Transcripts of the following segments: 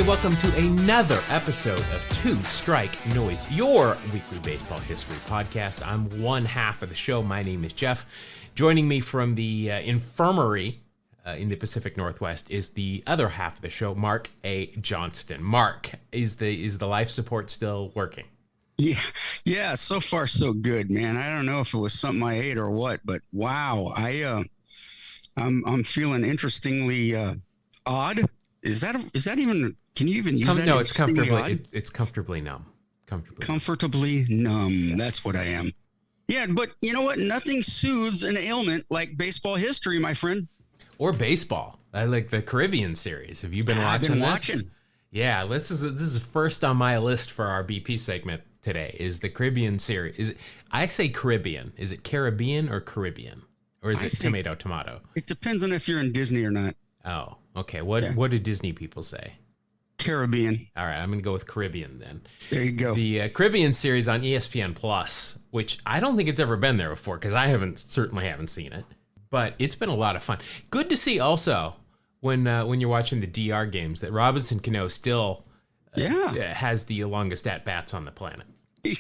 welcome to another episode of Two Strike Noise, your weekly baseball history podcast. I'm one half of the show. My name is Jeff. Joining me from the infirmary in the Pacific Northwest is the other half of the show, Mark A. Johnston. Mark, is the life support still working? Yeah. So far, so good, man. I don't know if it was something I ate or what, but wow, I'm feeling interestingly odd. Is that even? Can you even use that? No, it's comfortably numb. Comfortably numb. That's what I am. Yeah, but you know what? Nothing soothes an ailment like baseball history, my friend. Or baseball. I like the Caribbean series. Have you been watching this? I've been watching. Yeah, this is first on my list for our BP segment today. Is the Caribbean series? I say Caribbean. Is it Caribbean or Caribbean, or is it tomato? It depends on if you're in Disney or not. Oh, okay. What do Disney people say? Caribbean. All right, I'm going to go with Caribbean then. There you go. The Caribbean series on ESPN Plus, which I don't think it's ever been there before because I certainly haven't seen it, but it's been a lot of fun. Good to see also when you're watching the DR games that Robinson Cano still has the longest at bats on the planet. He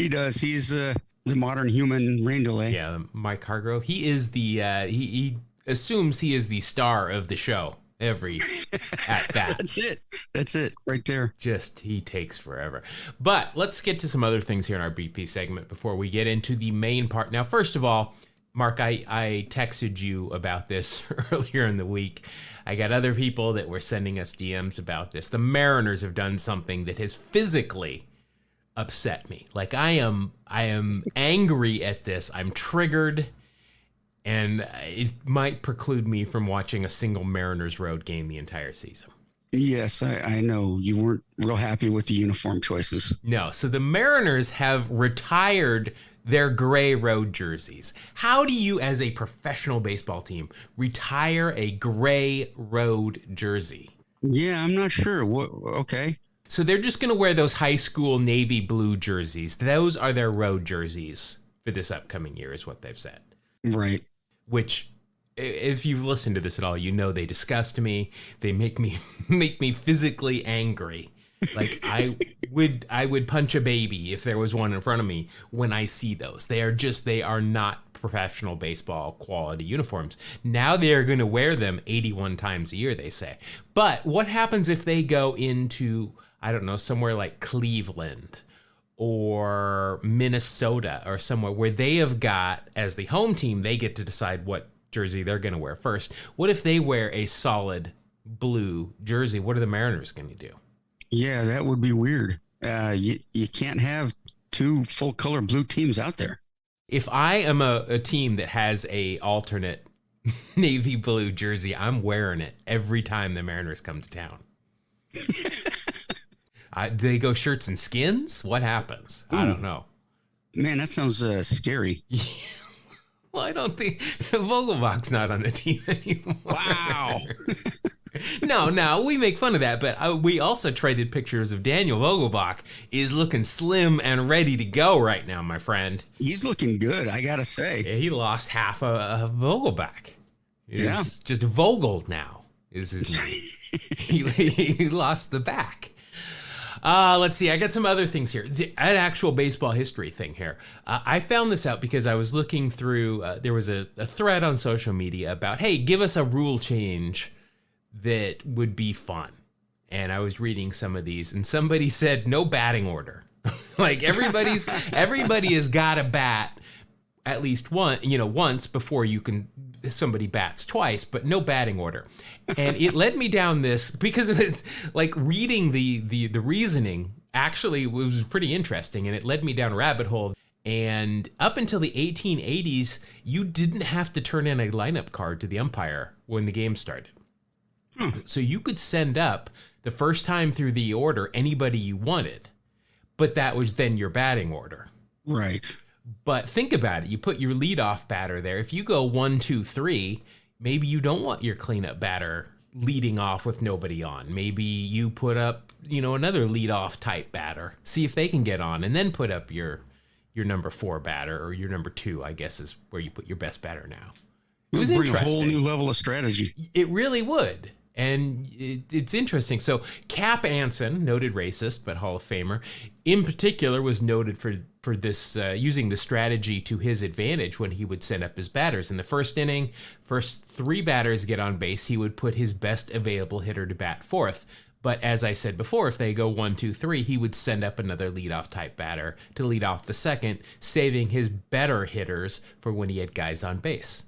does. He's the modern human rain delay. Yeah, Mike Hargrove. He is he assumes he is the star of the show every at bat. That's it right there. He takes forever. But let's get to some other things here in our BP segment before we get into the main part. Now, first of all, Mark, I texted you about this earlier in the week. I got other people that were sending us DMs about this. The Mariners have done something that has physically upset me. Like I am angry at this. I'm triggered. And it might preclude me from watching a single Mariners road game the entire season. Yes, I know. You weren't real happy with the uniform choices. No, so the Mariners have retired their gray road jerseys. How do you, as a professional baseball team, retire a gray road jersey? Yeah, I'm not sure. Okay. So they're just going to wear those high school navy blue jerseys. Those are their road jerseys for this upcoming year, is what they've said. Right. Which, if you've listened to this at all, you know they disgust me. They make me physically angry. Like I would punch a baby if there was one in front of me when I see those. They are not professional baseball quality uniforms. Now they are going to wear them 81 times a year, they say. But what happens if they go into, I don't know, somewhere like Cleveland or Minnesota or somewhere where they have got, as the home team, they get to decide what jersey they're going to wear first. What if they wear a solid blue jersey? What are the Mariners going to do? Yeah, that would be weird. You can't have two full color blue teams out there. If I am a team that has a alternate navy blue jersey, I'm wearing it every time the Mariners come to town. Do they go shirts and skins? What happens? I don't know. Man, that sounds scary. Well, I don't think Vogelbach's not on the team anymore. Wow. No, we make fun of that, but we also traded pictures of Daniel Vogelbach is looking slim and ready to go right now, my friend. He's looking good, I gotta say. Yeah, he lost half of Vogelbach. He's just Vogel now. Is his name. He lost the back. Let's see. I got some other things here. An actual baseball history thing here. I found this out because I was looking through, there was a thread on social media about, hey, give us a rule change that would be fun. And I was reading some of these and somebody said no batting order. Like everybody has got to bat at least once before somebody bats twice, but no batting order. And it led me down this because of it's like reading the reasoning actually was pretty interesting, and it led me down a rabbit hole. And up until the 1880s, you didn't have to turn in a lineup card to the umpire when the game started. So you could send up the first time through the order anybody you wanted, but that was then your batting order. Right. But think about it. You put your leadoff batter there. If you go 1, 2, 3, maybe you don't want your cleanup batter leading off with nobody on. Maybe you put up, another leadoff type batter. See if they can get on, and then put up your number 4 batter, or your number 2, I guess, is where you put your best batter now. It was bring interesting. A whole new level of strategy. It really would. And it's interesting. So Cap Anson, noted racist but Hall of Famer, in particular was noted for this using the strategy to his advantage when he would send up his batters. In the first inning, first 3 batters get on base, he would put his best available hitter to bat fourth. But as I said before, if they go 1, 2, 3, he would send up another leadoff type batter to lead off the second, saving his better hitters for when he had guys on base.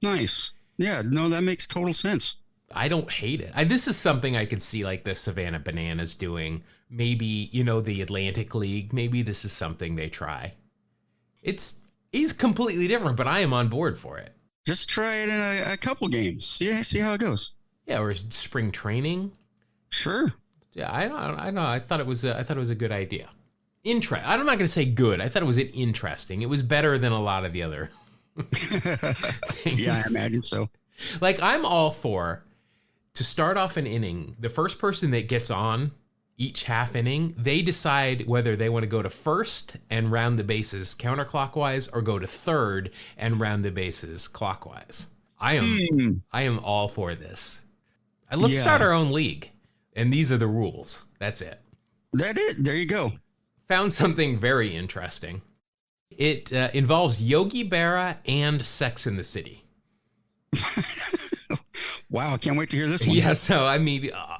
Nice. Yeah, no, that makes total sense. I don't hate it. This is something I could see like the Savannah Bananas doing. Maybe, the Atlantic League. Maybe this is something they try. He's completely different, but I am on board for it. Just try it in a couple games. See how it goes. Yeah, or spring training. Sure. Yeah, I know. I thought it was a good idea. I'm not going to say good. I thought it was interesting. It was better than a lot of the other things. Yeah, I imagine so. Like, I'm all for, to start off an inning, the first person that gets on each half inning, they decide whether they want to go to first and round the bases counterclockwise or go to third and round the bases clockwise. I am all for this. Let's start our own league. And these are the rules. That's it. There you go. Found something very interesting. It involves Yogi Berra and Sex in the City. Wow, I can't wait to hear this one. Yeah, so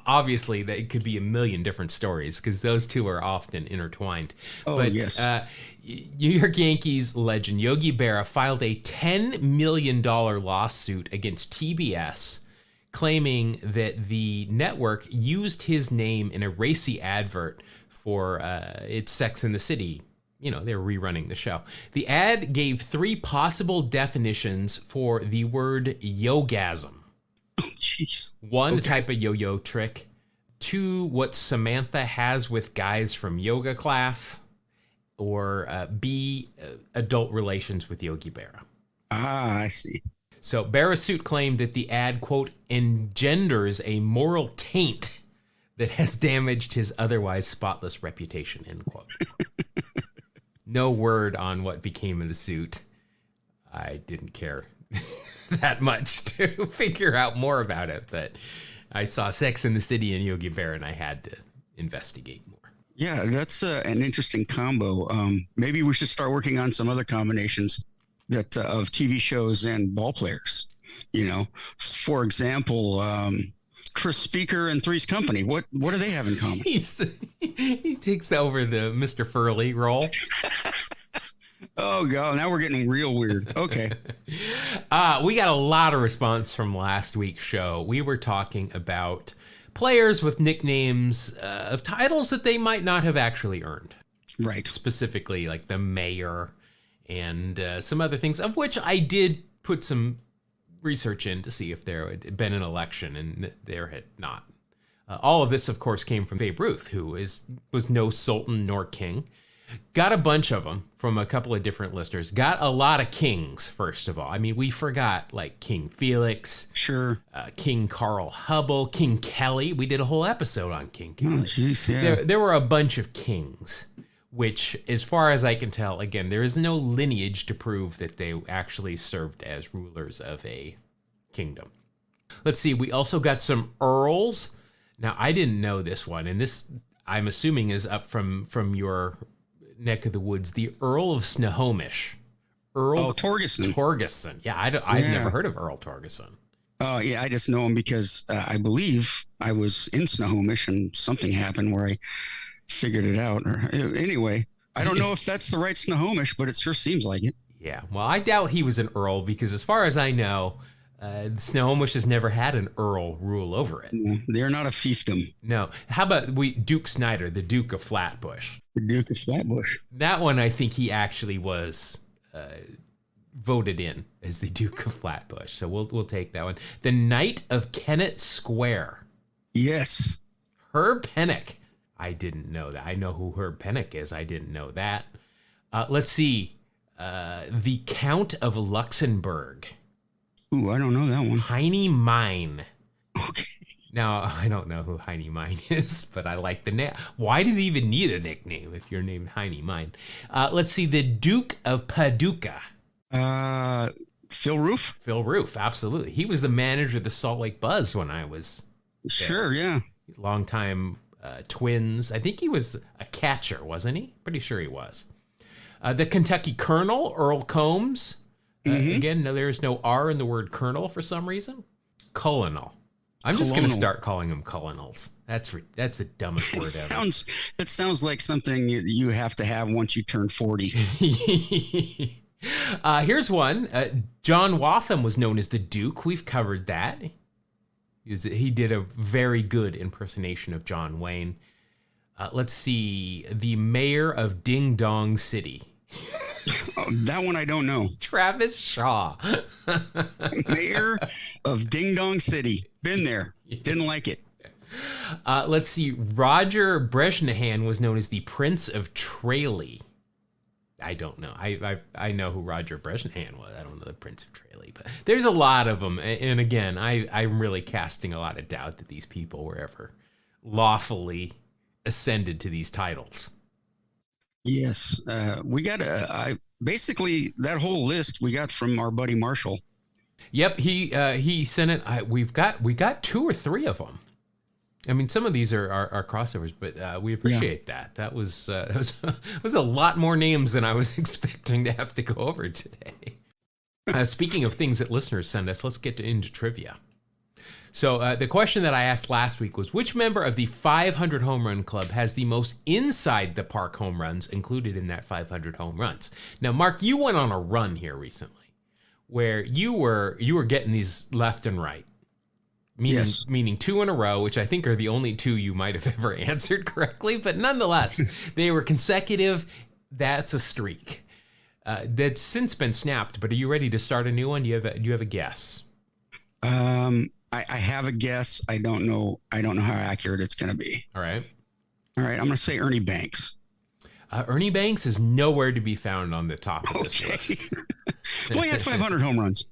obviously it could be a million different stories because those two are often intertwined. Oh, but, yes. New York Yankees legend Yogi Berra filed a $10 million lawsuit against TBS, claiming that the network used his name in a racy advert for its Sex in the City. They were rerunning the show. The ad gave 3 possible definitions for the word yogasm. Oh, jeez. 1, a type of yo-yo trick. 2, what Samantha has with guys from yoga class. Or B, adult relations with Yogi Berra. Ah, I see. So Berra's suit claimed that the ad, quote, engenders a moral taint that has damaged his otherwise spotless reputation, end quote. No word on what became of the suit. I didn't care that much to figure out more about it, but I saw Sex in the City and Yogi Berra, and I had to investigate more. Yeah, that's an interesting combo. Maybe we should start working on some other combinations that of TV shows and ball players. For example, Chris Speaker and Three's Company. What do they have in common? He takes over the Mr. Furley role. Oh, God. Now we're getting real weird. Okay. We got a lot of response from last week's show. We were talking about players with nicknames of titles that they might not have actually earned. Right. Specifically, like the mayor and some other things, of which I did put some research in to see if there had been an election, and there had not. All of this, of course, came from Babe Ruth, who was no sultan nor king. Got a bunch of them from a couple of different listeners. Got a lot of kings, first of all. We forgot like King Felix. Sure. King Carl Hubble, King Kelly. We did a whole episode on King Kelly. Oh, jeez, yeah. There were a bunch of kings, which, as far as I can tell, again, there is no lineage to prove that they actually served as rulers of a kingdom. Let's see. We also got some earls. Now, I didn't know this one, and this, I'm assuming, is up from your neck of the woods. The Earl of Snohomish. Torgerson. Torgerson. Yeah, I've never heard of Earl Torgerson. Oh, yeah, I just know him because I believe I was in Snohomish and something happened where I figured it out. Anyway, I don't know if that's the right Snohomish, but it sure seems like it. Yeah, well, I doubt he was an earl because as far as I know, Snohomish has never had an earl rule over it. No, they're not a fiefdom. No. How about Duke Snyder, the Duke of Flatbush? The Duke of Flatbush. That one, I think he actually was voted in as the Duke of Flatbush. So we'll take that one. The Knight of Kennett Square. Yes. Herb Pennock. I didn't know that. I know who Herb Pennock is. I didn't know that. Let's see. The Count of Luxembourg. Ooh, I don't know that one. Heine Mine. Okay. Now, I don't know who Heine Mine is, but I like the name. Why does he even need a nickname if you're named Heine Mine? Let's see. The Duke of Paducah. Phil Roof? Phil Roof, absolutely. He was the manager of the Salt Lake Buzz when I was Sure, yeah. Longtime Twins. I think he was a catcher, wasn't he? Pretty sure he was. The Kentucky Colonel, Earl Combs. Again, no, there's no R in the word colonel for some reason. Colonel. I'm just going to start calling them colonels. That's the dumbest word ever. It sounds like something you have to have once you turn 40. Here's one. John Waltham was known as the Duke. We've covered that. He did a very good impersonation of John Wayne. Let's see. The mayor of Ding Dong City. That one I don't know. Travis Shaw. Mayor of Ding Dong City. Been there. Didn't like it. Let's see. Roger Bresnahan was known as the Prince of Tralee. I don't know. I know who Roger Bresnahan was. I don't know the Prince of Tralee, but there's a lot of them. And again, I'm really casting a lot of doubt that these people were ever lawfully ascended to these titles. Yes, we got basically that whole list we got from our buddy Marshall. Yep, he sent it. We got 2 or 3 of them. I mean, some of these are crossovers, but we appreciate that. That was a lot more names than I was expecting to have to go over today. Speaking of things that listeners send us, let's get into trivia. So the question that I asked last week was, which member of the 500 home run club has the most inside the park home runs included in that 500 home runs? Now, Mark, you went on a run here recently where you were getting these left and right. Meaning 2 in a row, which I think are the only 2 you might have ever answered correctly, but nonetheless, they were consecutive. That's a streak. That's since been snapped, but are you ready to start a new one? Do you have a guess? I have a guess. I don't know how accurate it's going to be. All right. I'm going to say Ernie Banks. Ernie Banks is nowhere to be found on the top of this list. Well, he had 500 home runs,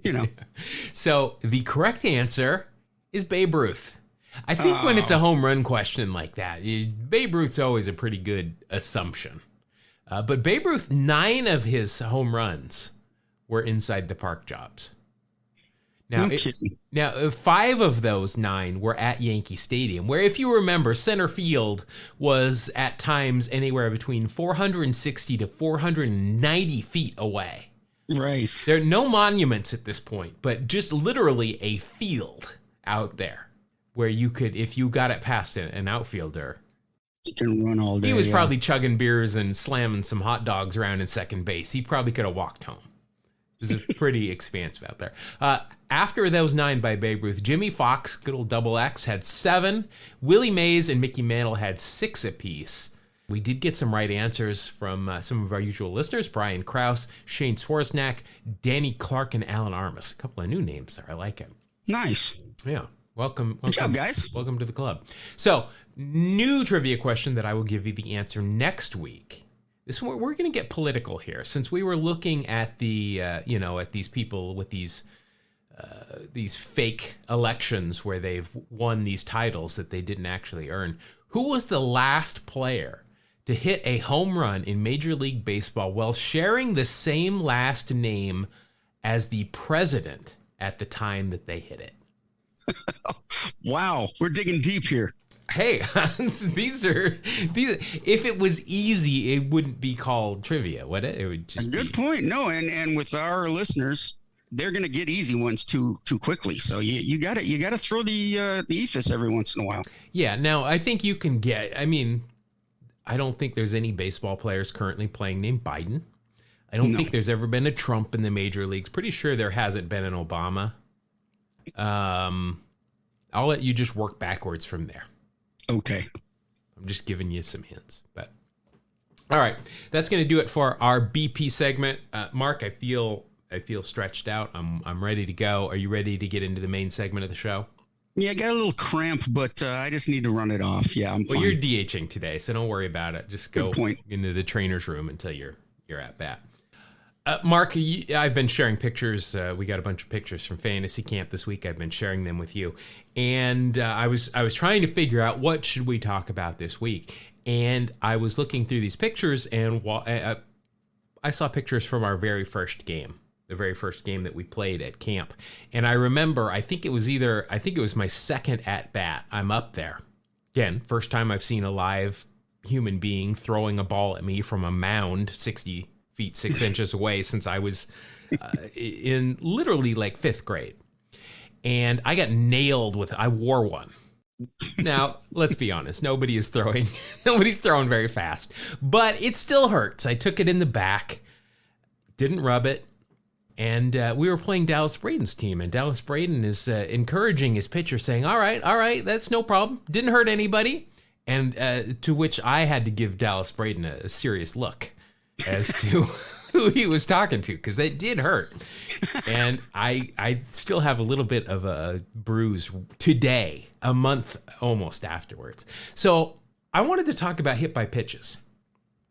So the correct answer is Babe Ruth. I think when it's a home run question like that, Babe Ruth's always a pretty good assumption. But Babe Ruth, 9 of his home runs were inside the park jobs. Now, 5 of those 9 were at Yankee Stadium, where, if you remember, center field was at times anywhere between 460 to 490 feet away. Right. There are no monuments at this point, but just literally a field out there where you could, if you got it past an outfielder, you can run all day. He was probably chugging beers and slamming some hot dogs around in second base. He probably could have walked home. This is pretty expansive out there. After those 9 by Babe Ruth, Jimmy Fox, good old double X, had 7. Willie Mays and Mickey Mantle had 6 apiece. We did get some right answers from some of our usual listeners: Brian Krause, Shane Swarznak, Danny Clark, and Alan Armas. A couple of new names there. I like it. Nice. Yeah. Welcome. Good job, guys. Welcome to the club. So, new trivia question that I will give you the answer next week. We're going to get political here, since we were looking at the at these people with these fake elections where they've won these titles that they didn't actually earn. Who was the last player to hit a home run in Major League Baseball while sharing the same last name as the president at the time that they hit it? Wow, we're digging deep here. Hey, these. If it was easy, it wouldn't be called trivia, would it? It would just. Good point. No, and with our listeners, they're going to get easy ones too quickly. So you got to throw the ethos every once in a while. Yeah. Now I think you can get. I mean, I don't think there's any baseball players currently playing named Biden. I don't think there's ever been a Trump in the major leagues. Pretty sure there hasn't been an Obama. I'll let you just work backwards from there. Okay. I'm just giving you some hints, but all right, that's going to do it for our BP segment. Mark, I feel stretched out. I'm ready to go. Are you ready to get into the main segment of the show? Yeah, I got a little cramp, but I just need to run it off. Yeah, I'm fine. Well, you're DHing today, so don't worry about it. Just go into the trainer's room until you're at bat. Mark, I've been sharing pictures. We got a bunch of pictures from Fantasy Camp this week. I've been sharing them with you, and I was trying to figure out what should we talk about this week. And I was looking through these pictures, and I saw pictures from our very first game the very first game that we played at camp. And I remember, I think it was my second at bat. I'm up there. Again, first time I've seen a live human being throwing a ball at me from a mound 60 feet 6 inches away since I was in literally like 5th grade. And I got nailed I wore one. Now, let's be honest, nobody's throwing very fast, but it still hurts. I took it in the back, didn't rub it, and we were playing Dallas Braden's team, and Dallas Braden is encouraging his pitcher, saying, all right, that's no problem. Didn't hurt anybody. And to which I had to give Dallas Braden a serious look as to who he was talking to, because it did hurt. And I still have a little bit of a bruise today, a month almost afterwards. So I wanted to talk about hit by pitches.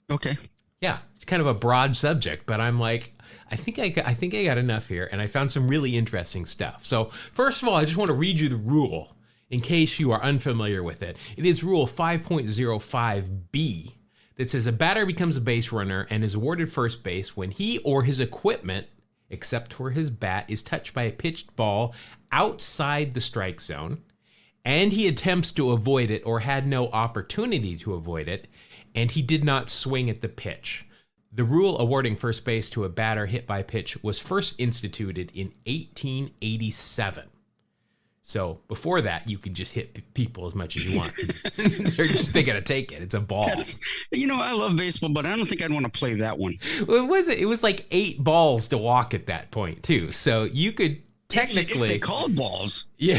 Okay. Yeah, it's kind of a broad subject, but I'm like, I think I got enough here, and I found some really interesting stuff. So first of all, I just want to read you the rule in case you are unfamiliar with it. It is Rule 5.05b that says a batter becomes a base runner and is awarded first base when he or his equipment, except for his bat, is touched by a pitched ball outside the strike zone, and he attempts to avoid it or had no opportunity to avoid it, and he did not swing at the pitch. The rule awarding first base to a batter hit by pitch was first instituted in 1887. So before that, you could just hit people as much as you want. They got to take it. It's a ball. I love baseball, but I don't think I'd want to play that one. Well, it was like 8 balls to walk at that point too. So you could technically, if they called balls. Yeah.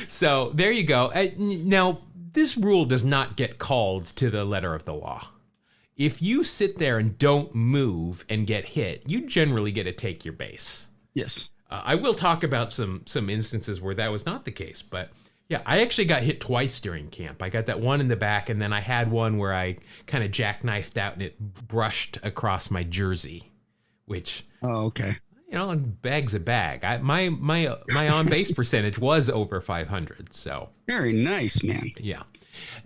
So there you go. Now, this rule does not get called to the letter of the law. If you sit there and don't move and get hit, you generally get to take your base. Yes. I will talk about some instances where that was not the case, but yeah, I actually got hit twice during camp. I got that one in the back, and then I had one where I kind of jackknifed out and it brushed across my jersey, which, okay, bag's a bag. My on base percentage was over 500. So very nice, man. Yeah.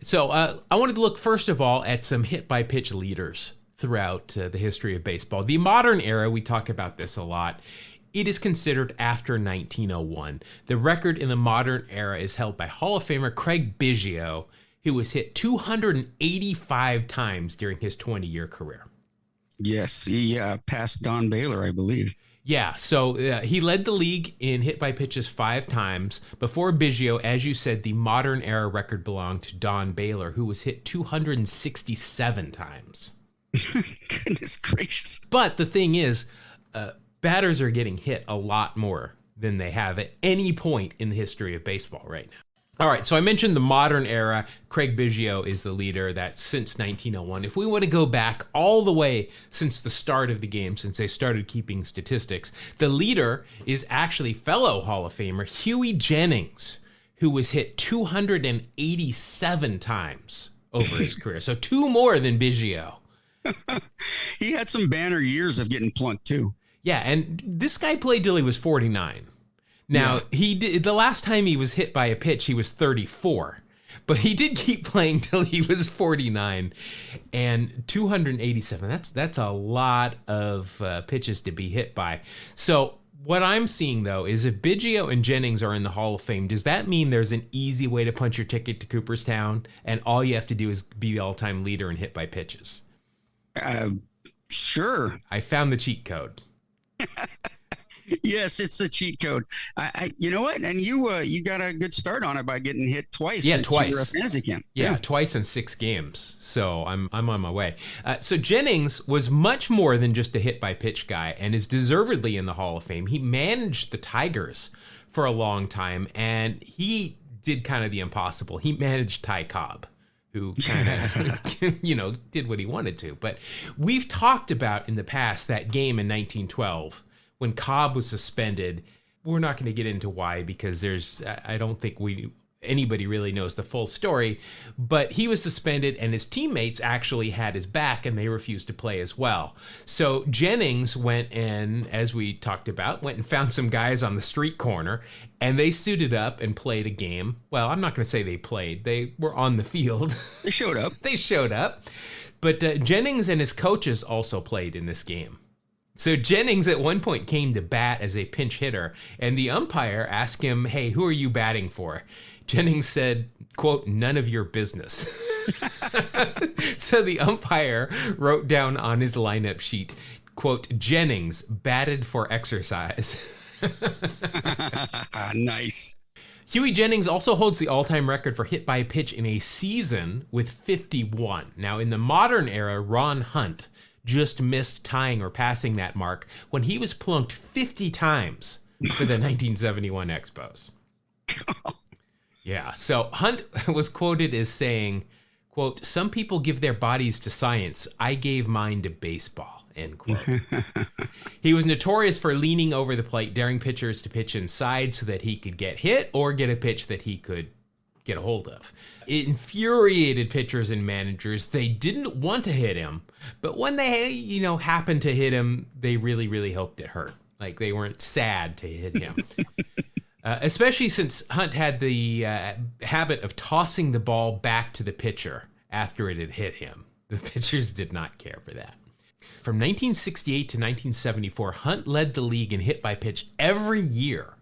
So I wanted to look first of all at some hit by pitch leaders throughout the history of baseball. The modern era, we talk about this a lot. It is considered after 1901. The record in the modern era is held by Hall of Famer Craig Biggio, who was hit 285 times during his 20-year career. Yes, he passed Don Baylor, I believe. Yeah, so he led the league in hit by pitches 5 times. Before Biggio, as you said, the modern era record belonged to Don Baylor, who was hit 267 times. Goodness gracious. But the thing is, batters are getting hit a lot more than they have at any point in the history of baseball right now. All right, so I mentioned the modern era. Craig Biggio is the leader. That's since 1901. If we want to go back all the way since the start of the game, since they started keeping statistics, the leader is actually fellow Hall of Famer Huey Jennings, who was hit 287 times over his career. So 2 more than Biggio. He had some banner years of getting plunked too. Yeah, and this guy played till he was 49. Now, he did, the last time he was hit by a pitch, he was 34. But he did keep playing till he was 49. And 287, that's a lot of pitches to be hit by. So what I'm seeing, though, is if Biggio and Jennings are in the Hall of Fame, does that mean there's an easy way to punch your ticket to Cooperstown, and all you have to do is be the all-time leader in hit by pitches? Sure. I found the cheat code. Yes, it's the cheat code. I you know what? And you got a good start on it by getting hit twice. Yeah, twice. You were a fantasy camp. Yeah, twice in 6 games. So I'm on my way. So Jennings was much more than just a hit by pitch guy, and is deservedly in the Hall of Fame. He managed the Tigers for a long time, and he did kind of the impossible. He managed Ty Cobb, who kind of, did what he wanted to. But we've talked about in the past that game in 1912 when Cobb was suspended. We're not going to get into why, because I don't think anybody really knows the full story, but he was suspended and his teammates actually had his back and they refused to play as well. So Jennings went and, as we talked about, went and found some guys on the street corner, and they suited up and played a game. Well, I'm not going to say they played. They were on the field. They showed up. They showed up. But Jennings and his coaches also played in this game. So Jennings at one point came to bat as a pinch hitter, and the umpire asked him, "Hey, who are you batting for?" Jennings said, quote, "None of your business." So the umpire wrote down on his lineup sheet, quote, "Jennings batted for exercise." Nice. Huey Jennings also holds the all-time record for hit by a pitch in a season with 51. Now, in the modern era, Ron Hunt just missed tying or passing that mark when he was plunked 50 times for the 1971 Expos. Yeah, so Hunt was quoted as saying, quote, "Some people give their bodies to science. I gave mine to baseball," end quote. He was notorious for leaning over the plate, daring pitchers to pitch inside so that he could get hit or get a pitch that he could get a hold of. It infuriated pitchers and managers. They didn't want to hit him, but when they, happened to hit him, they really, really hoped it hurt. Like, they weren't sad to hit him. Especially since Hunt had the habit of tossing the ball back to the pitcher after it had hit him. The pitchers did not care for that. From 1968 to 1974, Hunt led the league in hit by pitch every year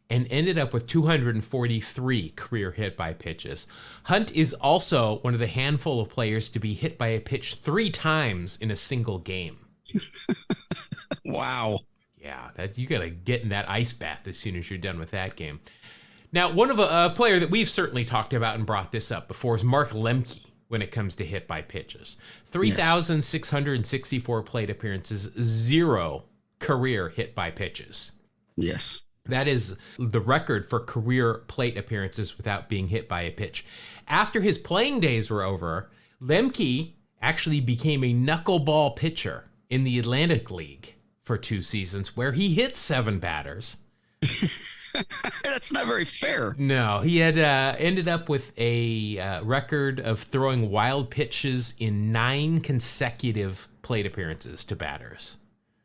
and ended up with 243 career hit by pitches. Hunt is also one of the handful of players to be hit by a pitch 3 times in a single game. Wow. Yeah, you got to get in that ice bath as soon as you're done with that game. Now, one of a player that we've certainly talked about and brought this up before is Mark Lemke when it comes to hit by pitches. 3,664 plate appearances, 0 career hit by pitches. Yes. That is the record for career plate appearances without being hit by a pitch. After his playing days were over, Lemke actually became a knuckleball pitcher in the Atlantic League for 2 seasons, where he hit 7 batters. That's not very fair. No, he had ended up with a record of throwing wild pitches in 9 consecutive plate appearances to batters.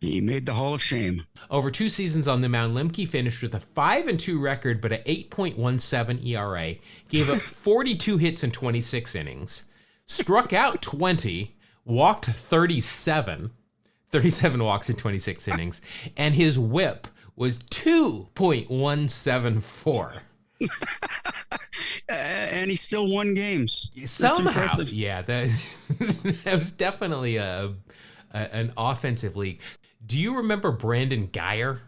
He made the Hall of Shame. Over 2 seasons on the mound, Lemke finished with a 5-2 record, but an 8.17 ERA, gave up 42 hits in 26 innings, struck out 20, walked 37 walks in 26 innings, and his whip was 2.174. And he still won games. Somehow, yeah, that was definitely an offensive league. Do you remember Brandon Guyer?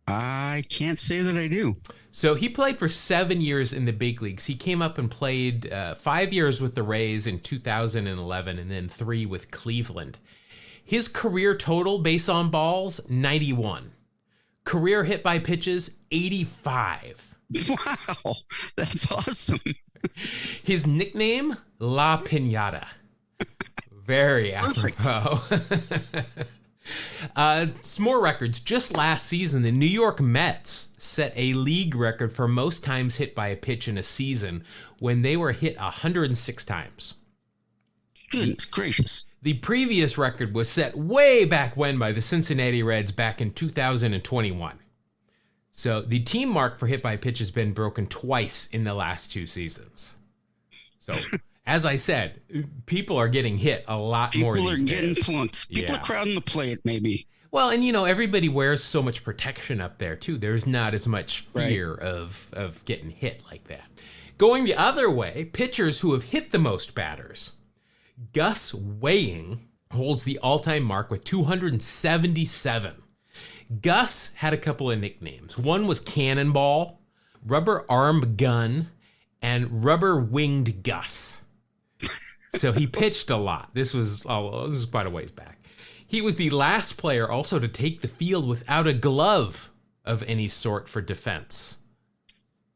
I can't say that I do. So he played for 7 years in the big leagues. He came up and played 5 years with the Rays in 2011 and then 3 with Cleveland. His career total base on balls, 91. Career hit by pitches, 85. Wow, that's awesome. His nickname, La Piñata. Very apropos. Some more records. Just last season, the New York Mets set a league record for most times hit by a pitch in a season when they were hit 106 times. Goodness gracious. The previous record was set way back when by the Cincinnati Reds back in 2021. So the team mark for hit by pitch has been broken twice in the last 2 seasons. So as I said, people are getting hit a lot more these days. People are getting flunked. People are crowding the plate, maybe. Well, and everybody wears so much protection up there too. There's not as much fear of getting hit like that. Going the other way, pitchers who have hit the most batters. Gus Weiing holds the all-time mark with 277. Gus had a couple of nicknames. One was Cannonball, Rubber Arm Gun, and Rubber Winged Gus. So he pitched a lot. This was quite a ways back. He was the last player also to take the field without a glove of any sort for defense.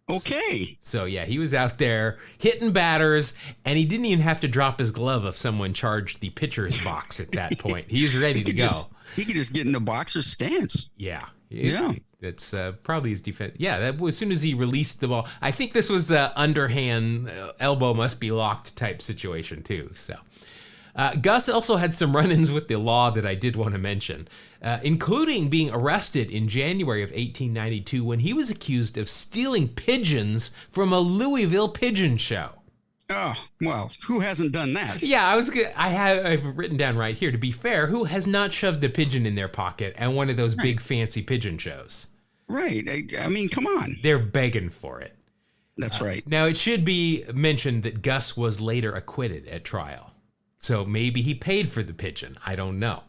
Okay. So yeah, he was out there hitting batters, and he didn't even have to drop his glove if someone charged the pitcher's box at that point. He was ready to go. He could just get in the boxer's stance. Yeah. Yeah. That's probably his defense. Yeah, that was as soon as he released the ball. I think this was underhand, elbow must be locked type situation too. So Gus also had some run-ins with the law that I did want to mention, including being arrested in January of 1892 when he was accused of stealing pigeons from a Louisville pigeon show. Oh, well, who hasn't done that? Yeah, I've written down right here, to be fair, who has not shoved a pigeon in their pocket at one of those big fancy pigeon shows? Right. I mean, come on. They're begging for it. That's right. Now, it should be mentioned that Gus was later acquitted at trial. So maybe he paid for the pigeon. I don't know.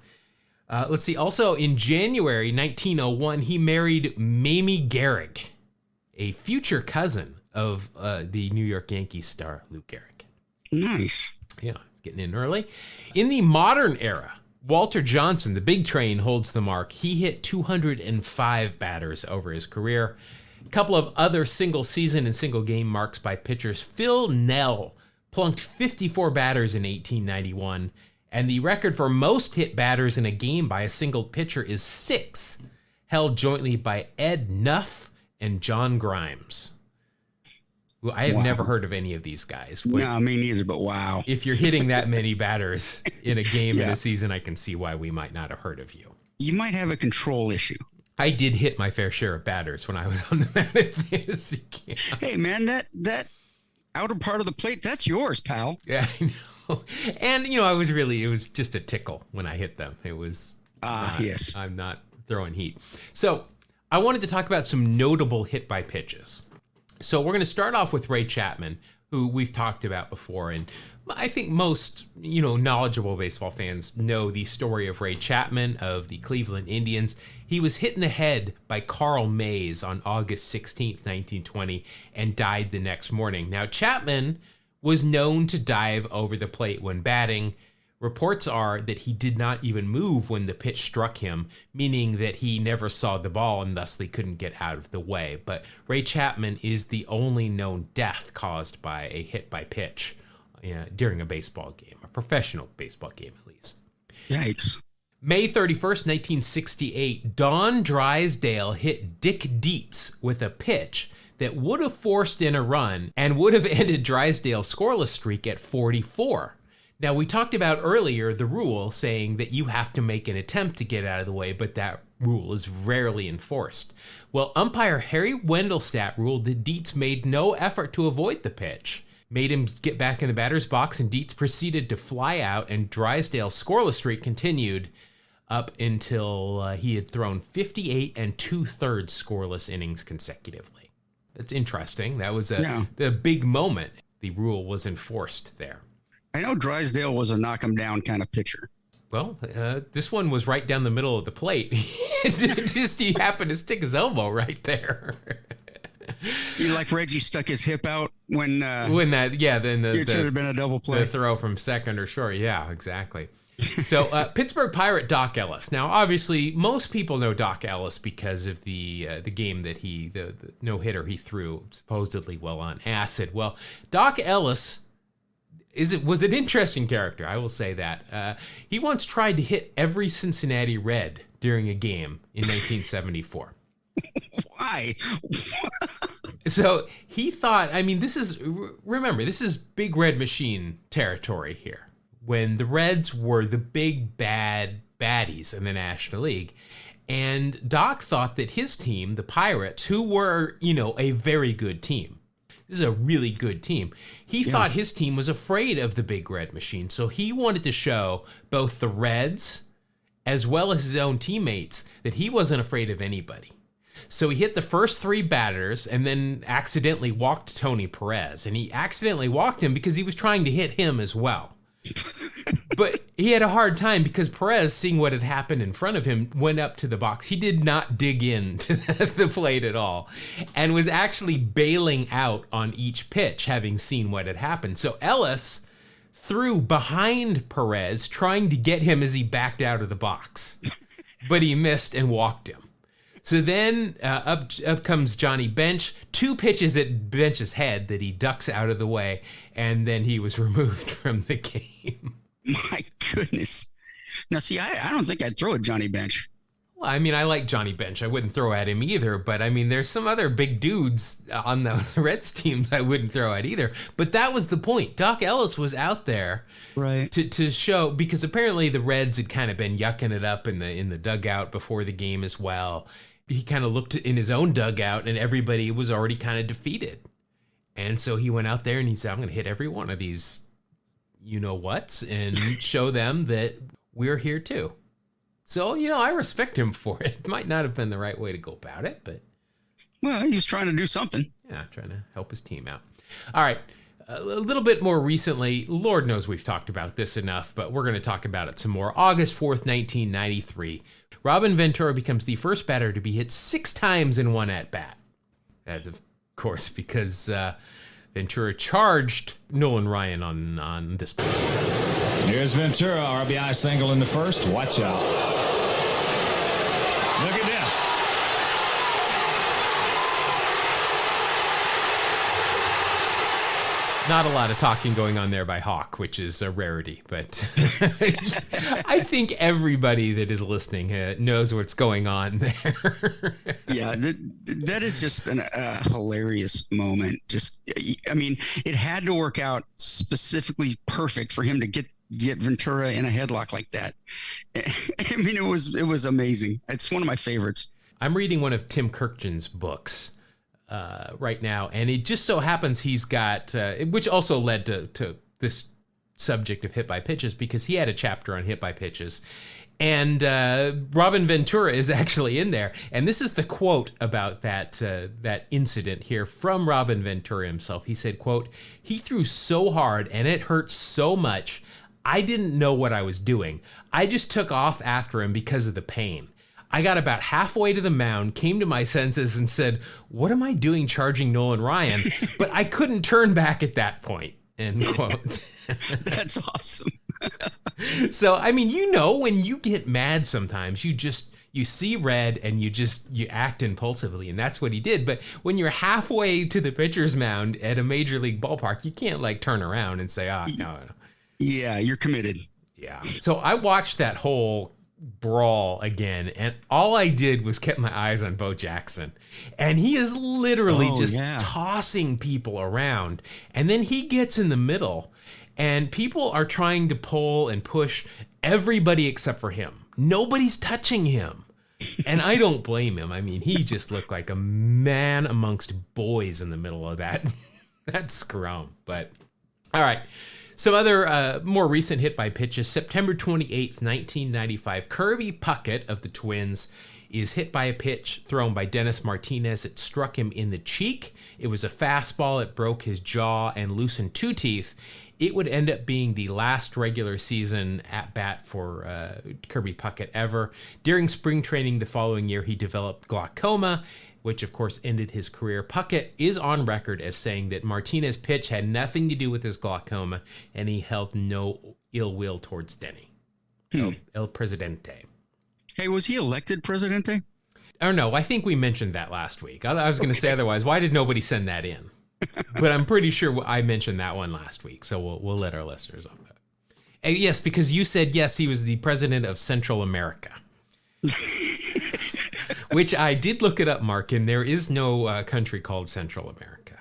Let's see. Also, in January 1901, he married Mamie Gehrig, a future cousin of the New York Yankees star Lou Gehrig. Nice. Yeah, it's getting in early. In the modern era, Walter Johnson, the big train, holds the mark. He hit 205 batters over his career. A couple of other single season and single game marks by pitchers. Phil Nell plunked 54 batters in 1891, and the record for most hit batters in a game by a single pitcher is 6, held jointly by Ed Nuff and John Grimes. Well, I have never heard of any of these guys. No, me neither, but wow. If you're hitting that many batters in a game in a season, I can see why we might not have heard of you. You might have a control issue. I did hit my fair share of batters when I was on the Madden Fantasy camp. Hey, man, that outer part of the plate, that's yours, pal. Yeah, I know. And, it was just a tickle when I hit them. It was, yes. I'm not throwing heat. So I wanted to talk about some notable hit by pitches. So we're going to start off with Ray Chapman, who we've talked about before. And I think most, knowledgeable baseball fans know the story of Ray Chapman of the Cleveland Indians. He was hit in the head by Carl Mays on August 16th, 1920, and died the next morning. Now, Chapman was known to dive over the plate when batting. Reports are that he did not even move when the pitch struck him, meaning that he never saw the ball and thusly couldn't get out of the way. But Ray Chapman is the only known death caused by a hit by pitch during a baseball game, a professional baseball game at least. Yikes. May 31st, 1968, Don Drysdale hit Dick Dietz with a pitch that would have forced in a run and would have ended Drysdale's scoreless streak at 44. Now, we talked about earlier the rule saying that you have to make an attempt to get out of the way, but that rule is rarely enforced. Well, umpire Harry Wendelstadt ruled that Dietz made no effort to avoid the pitch, made him get back in the batter's box, and Dietz proceeded to fly out, and Drysdale's scoreless streak continued up until he had thrown 58 2/3 scoreless innings consecutively. That's interesting. That was the big moment. The rule was enforced there. I know Drysdale was a knock him down kind of pitcher. Well, this one was right down the middle of the plate. He happened to stick his elbow right there. You like Reggie stuck his hip out when that, then it should have been a double play. The throw from second or short. Yeah, exactly. So Pittsburgh Pirate Doc Ellis. Now, obviously, most people know Doc Ellis because of the game that the no-hitter he threw supposedly while on acid. Well, Doc Ellis was an interesting character, I will say that. He once tried to hit every Cincinnati Red during a game in 1974. Why? So he thought, this is Big Red Machine territory here. When the Reds were the big bad baddies in the National League. And Doc thought that his team, the Pirates, who were, a very good team. This is a really good team. He thought his team was afraid of the Big Red Machine. So he wanted to show both the Reds as well as his own teammates that he wasn't afraid of anybody. So he hit the first 3 batters and then accidentally walked Tony Perez. And he accidentally walked him because he was trying to hit him as well. But he had a hard time because Perez, seeing what had happened in front of him, went up to the box. He did not dig into the plate at all and was actually bailing out on each pitch, having seen what had happened. So Ellis threw behind Perez, trying to get him as he backed out of the box. But he missed and walked him. So then up comes Johnny Bench, 2 pitches at Bench's head that he ducks out of the way, and then he was removed from the game. My goodness. Now, see, I don't think I'd throw at Johnny Bench. Well, I like Johnny Bench. I wouldn't throw at him either, but there's some other big dudes on those Reds teams I wouldn't throw at either. But that was the point. Doc Ellis was out there to show, because apparently the Reds had kind of been yucking it up in the dugout before the game as well. He kind of looked in his own dugout and everybody was already kind of defeated. And so he went out there and he said, I'm going to hit every one of these you-know-whats and show them that we're here too. So, I respect him for it. Might not have been the right way to go about it, but... Well, he was trying to do something. Yeah, trying to help his team out. All right. A little bit more recently, Lord knows we've talked about this enough, but we're going to talk about it some more. August 4th, 1993. Robin Ventura becomes the first batter to be hit 6 times in one at-bat. That's, of course, because Ventura charged Nolan Ryan on this play. Here's Ventura, RBI single in the first. Watch out. Look at this. Not a lot of talking going on there by Hawk, which is a rarity, but I think everybody that is listening knows what's going on there. Yeah, that is just a hilarious moment. It had to work out specifically perfect for him to get Ventura in a headlock like that. It was amazing. It's one of my favorites. I'm reading one of Tim Kirkjian's books right now, and it just so happens he's got, which also led to this subject of hit by pitches, because he had a chapter on hit by pitches, and Robin Ventura is actually in there, and this is the quote about that incident here from Robin Ventura himself. He said, quote, "He threw so hard and it hurt so much, I didn't know what I was doing. I just took off after him because of the pain. I got about halfway to the mound, came to my senses and said, what am I doing charging Nolan Ryan? But I couldn't turn back at that point," end quote. That's awesome. So, when you get mad sometimes, you see red and you act impulsively, and that's what he did. But when you're halfway to the pitcher's mound at a major league ballpark, you can't turn around and say, no. Yeah, you're committed. Yeah. So I watched that whole brawl again, and all I did was kept my eyes on Bo Jackson, and he is literally tossing people around, and then he gets in the middle, and people are trying to pull and push everybody except for him. Nobody's touching him, and I don't blame him. He just looked like a man amongst boys in the middle of that scrum. But all right. Some other more recent hit by pitches. September 28th, 1995. Kirby Puckett of the Twins is hit by a pitch thrown by Dennis Martinez. It struck him in the cheek. It was a fastball. It broke his jaw and loosened 2 teeth. It would end up being the last regular season at bat for Kirby Puckett ever. During spring training the following year, he developed glaucoma, which of course ended his career. Puckett is on record as saying that Martinez's pitch had nothing to do with his glaucoma, and he held no ill will towards Denny. El Presidente. Hey, was he elected Presidente? Oh no, I think we mentioned that last week. I was going to say otherwise. Why did nobody send that in? But I'm pretty sure I mentioned that one last week, so we'll let our listeners off that. And yes, because you said yes, he was the president of Central America. Which I did look it up, Mark, and there is no country called Central America.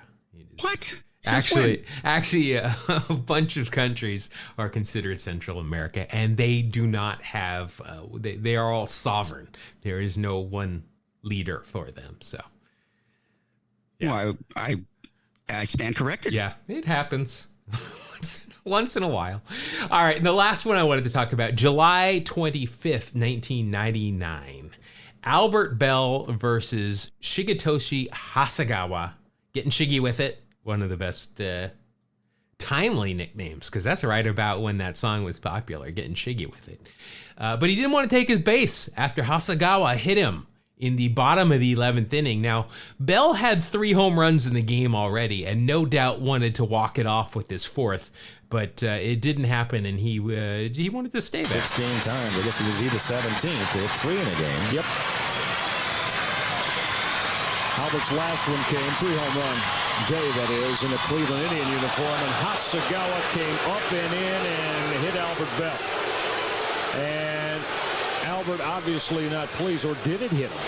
What? Actually, a bunch of countries are considered Central America, and they do not have. They are all sovereign. There is no one leader for them. So, yeah. Well, I stand corrected. Yeah, it happens once in a while. All right, and the last one I wanted to talk about, July 25th, 1999. Albert Bell versus Shigetoshi Hasegawa. Getting shiggy with it. One of the best timely nicknames, because that's right about when that song was popular, Getting Shiggy with it. But he didn't want to take his base after Hasegawa hit him in the bottom of the 11th inning. Now, Bell had 3 home runs in the game already, and no doubt wanted to walk it off with his 4th, but it didn't happen, and he wanted to stay back. 16 times. I guess he was either 17th. They hit 3 in a game. Yep. Albert's last one came, 3 home run day, that is, in a Cleveland Indian uniform, and Hasegawa came up and in and hit Albert Bell. And Albert obviously not pleased, or did it hit him?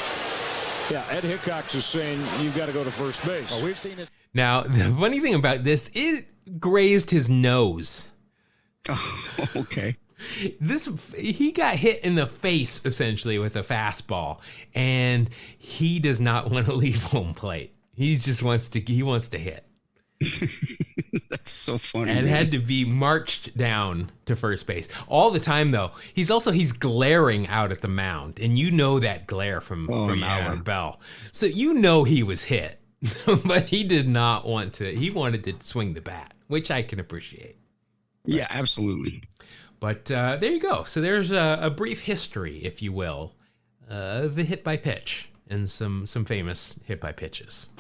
Yeah, Ed Hickox is saying you've got to go to first base. Well, we've seen this. Now, the funny thing about this is grazed his nose. Oh, okay. He got hit in the face essentially with a fastball, and he does not want to leave home plate. He just wants to hit. That's so funny. And man. had to be marched down to first base all the time. Though he's glaring out at the mound, and you know that glare from Alot Bell, so you know he was hit, but he did not want to. He wanted to swing the bat, which I can appreciate. Yeah, absolutely. But there you go. So there's a brief history, if you will, of the hit by pitch and some famous hit by pitches.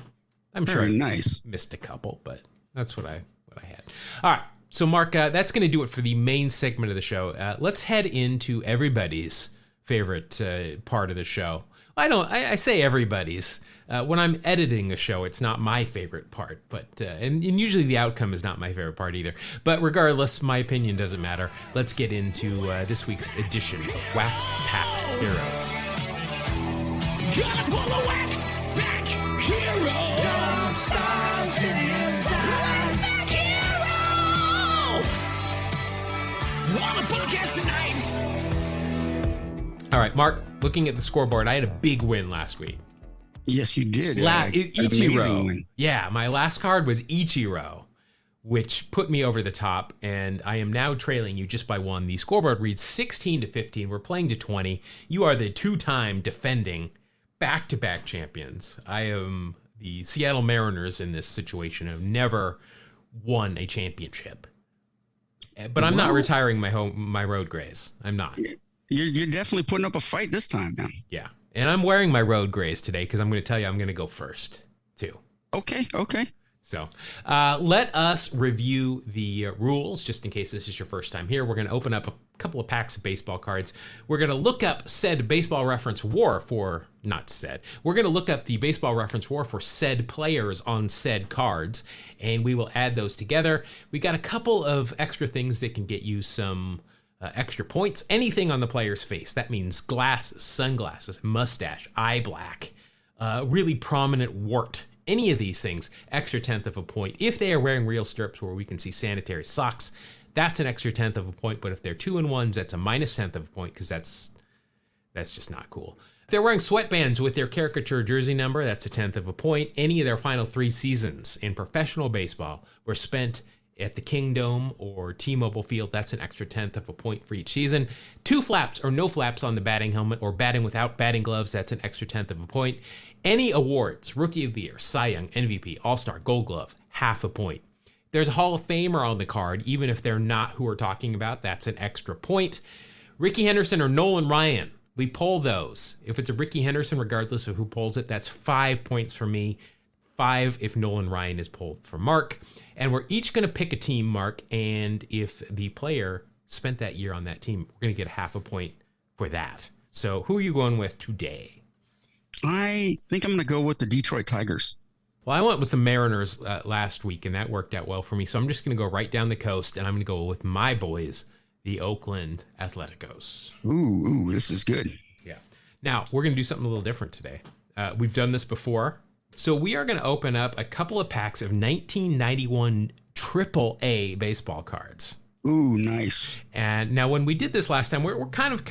I'm sure Very I nice. missed a couple, but that's what I had. All right. So, Mark, that's going to do it for the main segment of the show. Let's head into everybody's favorite part of the show. I say everybody's. When I'm editing the show, it's not my favorite part, but and usually the outcome is not my favorite part either. But regardless, my opinion doesn't matter. Let's get into this week's edition of Wax Packs Heroes. Gotta pull a wax back hero. Dark stars in his eyes. Back hero. On a podcast tonight. All right, Mark, looking at the scoreboard, I had a big win last week. Yes, you did. Ichiro. Amazing win. Yeah, my last card was Ichiro, which put me over the top, and I am now trailing you just by one. The scoreboard reads 16-15. We're playing to 20. You are the two-time defending back-to-back champions. I am the Seattle Mariners in this situation, have never won a championship. But I'm not retiring my road grays. I'm not. You're definitely putting up a fight this time, man. Yeah. And I'm wearing my road grays today because I'm going to tell you I'm going to go first, too. Okay. So let us review the rules, just in case this is your first time here. We're going to open up a couple of packs of baseball cards. We're going to look up said baseball reference war for, not said, we're going to look up the baseball reference war for said players on said cards, and we will add those together. We got a couple of extra things that can get you some extra points. Anything on the player's face. That means glasses, sunglasses, mustache, eye black, really prominent wart. Any of these things, extra 1/10 of a point. If they are wearing real stirrups where we can see sanitary socks, that's an extra 1/10 of a point. But if they're 2-in-1s, that's a minus 1/10 of a point because that's just not cool. If they're wearing sweatbands with their caricature jersey number, that's a 1/10 of a point. Any of their final 3 seasons in professional baseball were spent at the Kingdome or T-Mobile Field, that's an extra 1/10 of a point for each season. 2 flaps or no flaps on the batting helmet or batting without batting gloves, that's an extra 1/10 of a point. Any awards, Rookie of the Year, Cy Young, MVP, All-Star, Gold Glove, 1/2 a point. There's a Hall of Famer on the card, even if they're not who we're talking about, that's an extra point. Ricky Henderson or Nolan Ryan, we poll those. If it's a Ricky Henderson, regardless of who polls it, that's 5 points for me. 5 if Nolan Ryan is polled for Mark. And we're each going to pick a team, Mark, and if the player spent that year on that team, we're going to get 1/2 a point for that. So who are you going with today? I think I'm going to go with the Detroit Tigers. Well, I went with the Mariners last week, and that worked out well for me. So I'm just going to go right down the coast, and I'm going to go with my boys, the Oakland Athletics. Ooh, this is good. Yeah. Now, we're going to do something a little different today. We've done this before. So we are going to open up a couple of packs of 1991 AAA baseball cards. Ooh, nice. And now when we did this last time, we're kind of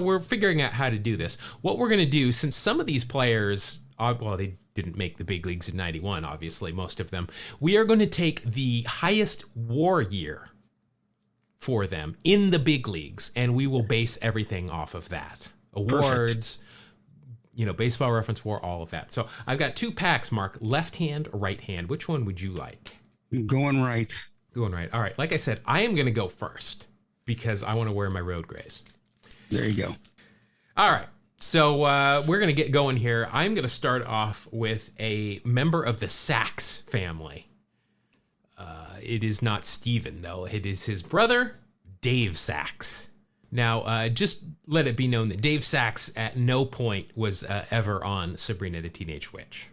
we're figuring out how to do this. What we're going to do, since some of these players, well, they didn't make the big leagues in 91, obviously, most of them, we are going to take the highest WAR year for them in the big leagues, and we will base everything off of that. Awards, perfect. Baseball reference WAR, all of that. So I've got 2 packs, Mark, left hand, right hand. Which one would you like? Going right. Going right. All right. Like I said, I am going to go first because I want to wear my road grays. There you go. All right. So we're going to get going here. I'm going to start off with a member of the Sachs family. It is not Steven, though. It is his brother, Dave Sachs. Now, just let it be known that Dave Sachs at no point was ever on Sabrina the Teenage Witch.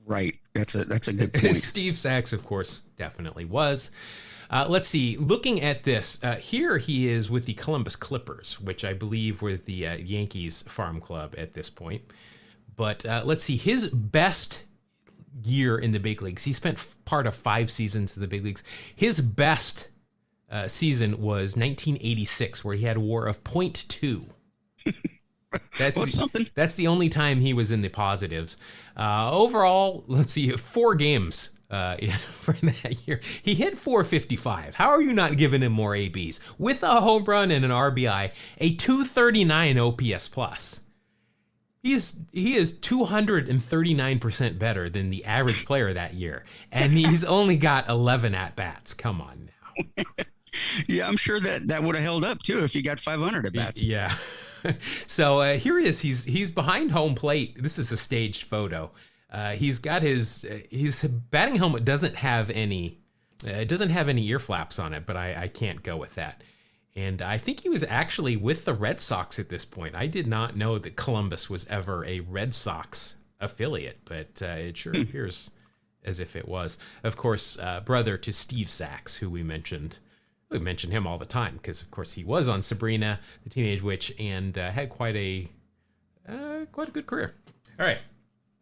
Right. That's a good point. Steve Sachs, of course, definitely was. Let's see. Looking at this, here he is with the Columbus Clippers, which I believe were the Yankees farm club at this point. But let's see. His best year in the big leagues, he spent part of 5 seasons in the big leagues. His best season was 1986, where he had a WAR of .2. That's the only time he was in the positives. Overall, let's see, 4 games for that year. He hit 455. How are you not giving him more ABs? With a home run and an RBI, a 239 OPS plus. He is 239% better than the average player that year, and he's only got 11 at-bats. Come on now. Yeah, I'm sure that would have held up too if he got 500 at-bats. Yeah. So here he is. He's behind home plate. This is a staged photo. He's got his batting helmet doesn't have any ear flaps on it, but I can't go with that. And I think he was actually with the Red Sox at this point. I did not know that Columbus was ever a Red Sox affiliate, but it sure appears as if it was. Of course, brother to Steve Sachs, who we mentioned. We mention him all the time because, of course, he was on Sabrina, the Teenage Witch, and had quite a good career. All right.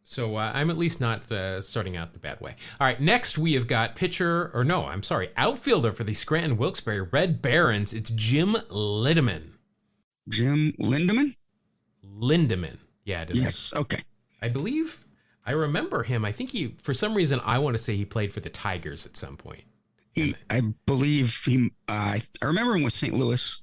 So I'm at least not starting out the bad way. All right, next we have got outfielder for the Scranton Wilkes-Barre Red Barons. It's Jim Lindeman. Jim Lindeman? Lindeman. Yeah. Yes, okay. I believe, I remember him. I think for some reason, I want to say he played for the Tigers at some point. I remember him with St. Louis.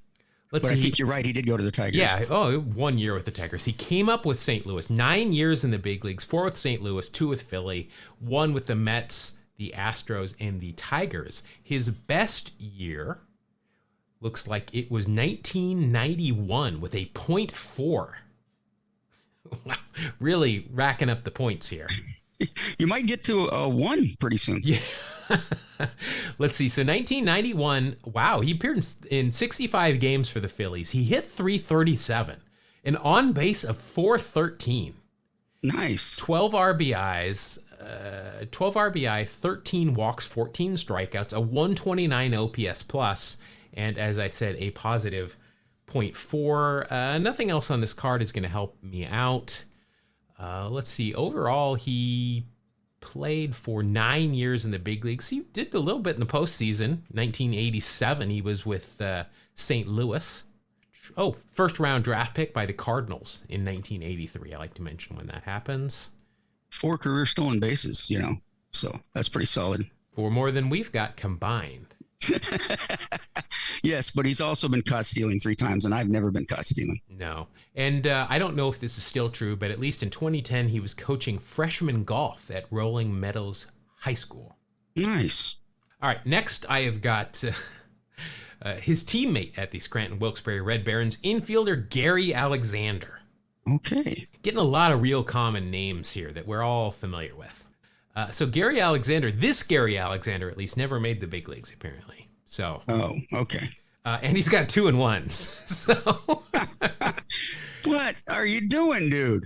I think you're right. He did go to the Tigers. Yeah. 1 year with the Tigers. He came up with St. Louis, 9 years in the big leagues, 4 with St. Louis, 2 with Philly, 1 with the Mets, the Astros, and the Tigers. His best year looks like it was 1991 with a .4. Wow. Really racking up the points here. You might get to a 1 pretty soon. Yeah. Let's see. So 1991, wow, he appeared in 65 games for the Phillies. He hit 337, an on base of 413. Nice. 12 RBIs, 13 walks, 14 strikeouts, a 129 OPS plus, and as I said, a positive .4. Nothing else on this card is going to help me out. Let's see. Overall, he played for 9 years in the big leagues. He did a little bit in the postseason. 1987, he was with St. Louis. First round draft pick by the Cardinals in 1983. I like to mention when that happens. 4 career stolen bases, so that's pretty solid. 4 more than we've got combined. Yes, but he's also been caught stealing 3 times, and I've never been caught stealing. No. And I don't know if this is still true, but at least in 2010, he was coaching freshman golf at Rolling Meadows High School. Nice. All right, next I have got his teammate at the Scranton Wilkes-Barre Red Barons, infielder Gary Alexander. Okay. Getting a lot of real common names here that we're all familiar with. So Gary Alexander at least, never made the big leagues, apparently. So. Oh, okay. And he's got 2-1s. So. What are you doing, dude?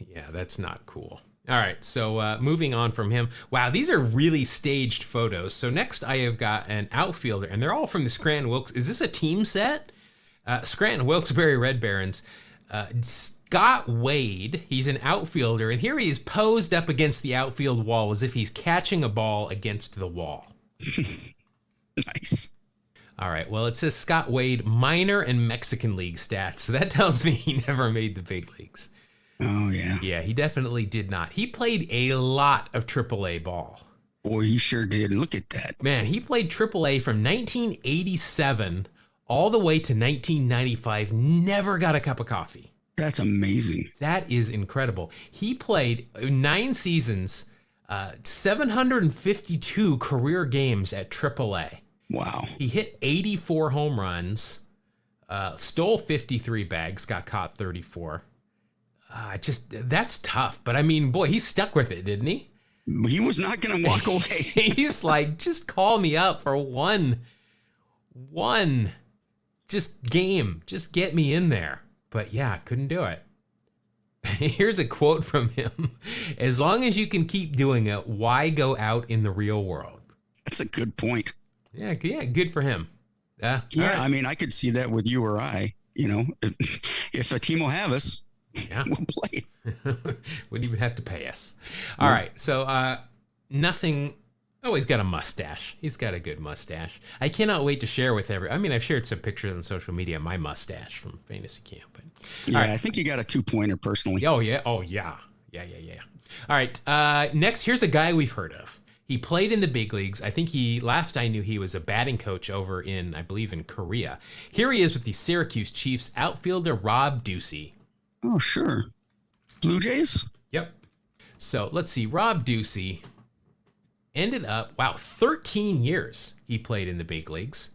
Yeah, that's not cool. All right, so moving on from him. Wow, these are really staged photos. So next I have got an outfielder, and they're all from the Scranton Wilkes. Is this a team set? Scranton Wilkes-Barre Red Barons. Scott Wade, he's an outfielder, and here he is posed up against the outfield wall as if he's catching a ball against the wall. Nice. All right, well, it says Scott Wade, minor and Mexican League stats. So that tells me he never made the big leagues. Oh, yeah. Yeah, he definitely did not. He played a lot of AAA ball. Boy, he sure did. Look at that. Man, he played AAA from 1987 all the way to 1995. Never got a cup of coffee. That's amazing. That is incredible. He played 9 seasons, 752 career games at AAA. Wow. He hit 84 home runs, stole 53 bags, got caught 34. That's tough. But I mean, boy, he stuck with it, didn't he? He was not going to walk away. He's like, just call me up for one just game. Just get me in there. But yeah, couldn't do it. Here's a quote from him. As long as you can keep doing it, why go out in the real world? That's a good point. Yeah, good for him. Yeah, right. I mean, I could see that with you or I. If a team will have us, we'll play. Wouldn't even have to pay us. All right, so nothing. Oh, he's got a mustache. He's got a good mustache. I cannot wait to share with I've shared some pictures on social media of my mustache from fantasy camp. But, yeah, right. I think you got a 2-pointer personally. Oh, yeah. Yeah. All right, next, here's a guy we've heard of. He played in the big leagues. I think last I knew, he was a batting coach over in, I believe, in Korea. Here he is with the Syracuse Chiefs outfielder Rob Ducey. Oh, sure. Blue Jays? Yep. So let's see. Rob Ducey ended up, 13 years he played in the big leagues.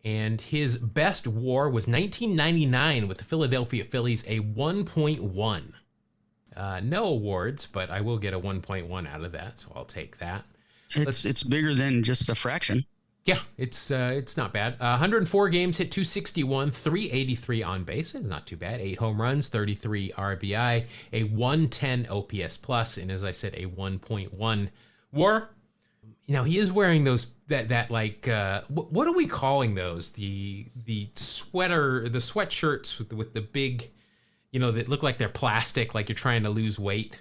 And his best WAR was 1999 with the Philadelphia Phillies, a 1.1. No awards, but I will get a 1.1 out of that, so I'll take that. It's bigger than just a fraction. Yeah, it's not bad. 104 games, hit 261, 383 on base. It's not too bad. 8 home runs, 33 RBI, a 110 OPS plus, and as I said, a 1.1 WAR. You know, he is wearing those that like what are we calling those? The sweatshirts with the big, you know, that look like they're plastic, like you're trying to lose weight.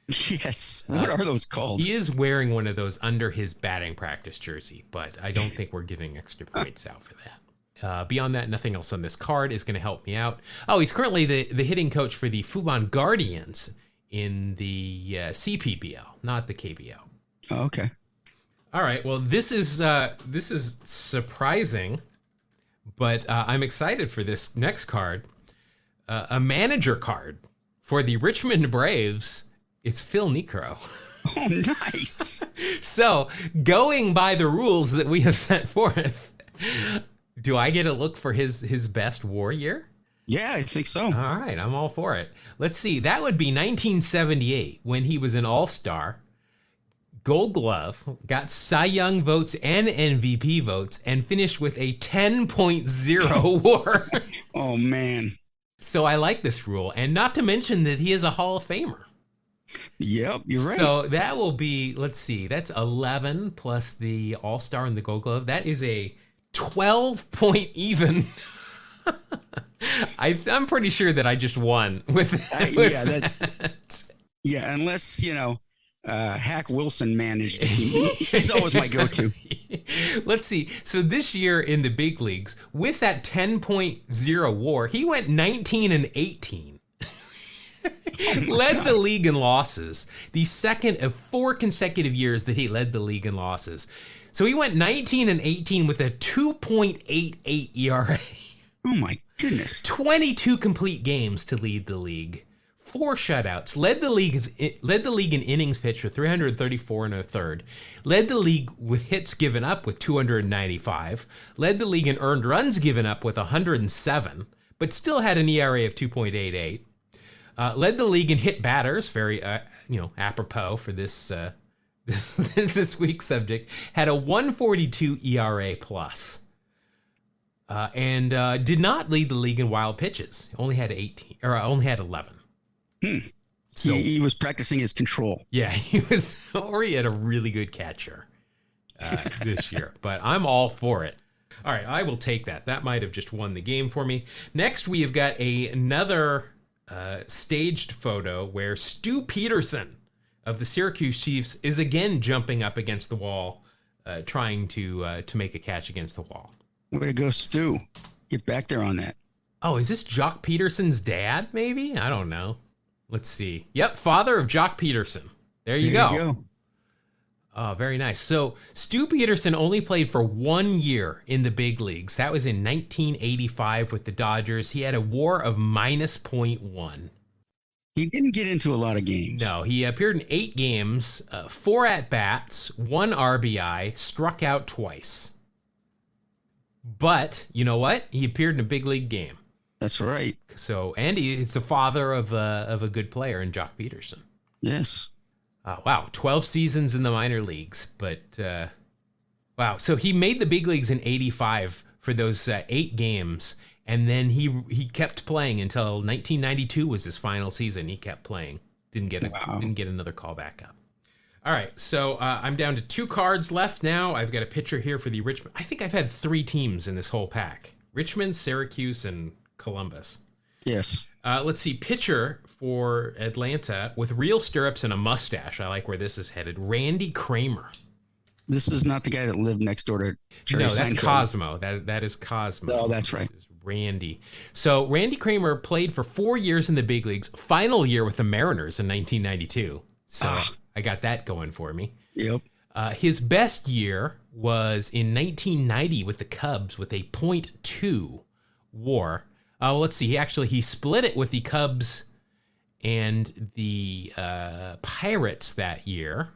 Yes. What are those called? He is wearing one of those under his batting practice jersey, but I don't think we're giving extra points out for that. Beyond that, nothing else on this card is going to help me out. Oh, he's currently the hitting coach for the Fubon Guardians in the CPBL, not the KBL. Oh, okay. All right. Well, this is surprising, but I'm excited for this next card. A manager card for the Richmond Braves. It's Phil Niekro. Oh, nice. So, going by the rules that we have set forth, do I get a look for his best WAR year? Yeah, I think so. All right, I'm all for it. Let's see. That would be 1978 when he was an All-Star, Gold Glove, got Cy Young votes and MVP votes, and finished with a 10.0 WAR. Oh, man. So I like this rule, and not to mention that he is a Hall of Famer. Yep, you're right. So that will be, let's see, that's 11 plus the All-Star and the Gold Glove. That is a 12-point even. I'm pretty sure that I just won with that. Yeah, unless, you know, Hack Wilson managed the team. He's always my go-to. Let's see. So this year in the big leagues, with that 10.0 WAR, he went 19-18. Led the league in losses. The second of 4 consecutive years that he led the league in losses. So he went 19-18 with a 2.88 ERA. Oh my goodness. 22 complete games to lead the league. 4 shutouts. Led the league in innings pitched with 334 and a third. Led the league with hits given up with 295. Led the league in earned runs given up with 107, but still had an ERA of 2.88. Led the league in hit batters, very apropos for this this week's subject. Had a 142 ERA plus, and did not lead the league in wild pitches. Only had 11. So he was practicing his control. Yeah, he had a really good catcher this year. But I'm all for it. All right, I will take that. That might have just won the game for me. Next, we have got another staged photo where Stu Peterson of the Syracuse Chiefs is again jumping up against the wall, trying to make a catch against the wall. Way to go, Stu. Get back there on that. Oh, is this Jock Peterson's dad, maybe? I don't know. Let's see. Yep, father of Jock Peterson. There you go. Oh, very nice. So Stu Peterson only played for 1 year in the big leagues. That was in 1985 with the Dodgers. He had a WAR of -0.1. He didn't get into a lot of games. No, he appeared in 8 games, 4 at-bats, 1 RBI, struck out twice. But you know what? He appeared in a big league game. That's right. So, and he's the father of a good player in Jock Peterson. Yes. Wow, 12 seasons in the minor leagues. But, wow. So he made the big leagues in 85 for those 8 games. And then he kept playing until 1992 was his final season. He kept playing. Didn't get another call back up. All right, so I'm down to 2 cards left now. I've got a pitcher here for the Richmond. I think I've had 3 teams in this whole pack. Richmond, Syracuse, and Columbus. Yes. Let's see. Pitcher for Atlanta with real stirrups and a mustache. I like where this is headed. Randy Kramer. This is not the guy that lived next door to Jerry No, that's Seinfeld. Cosmo. That is Cosmo. Oh, that's right. This is Randy. So Randy Kramer played for 4 years in the big leagues. Final year with the Mariners in 1992. So I got that going for me. Yep. His best year was in 1990 with the Cubs with a .2 WAR. Let's see. He split it with the Cubs and the Pirates that year,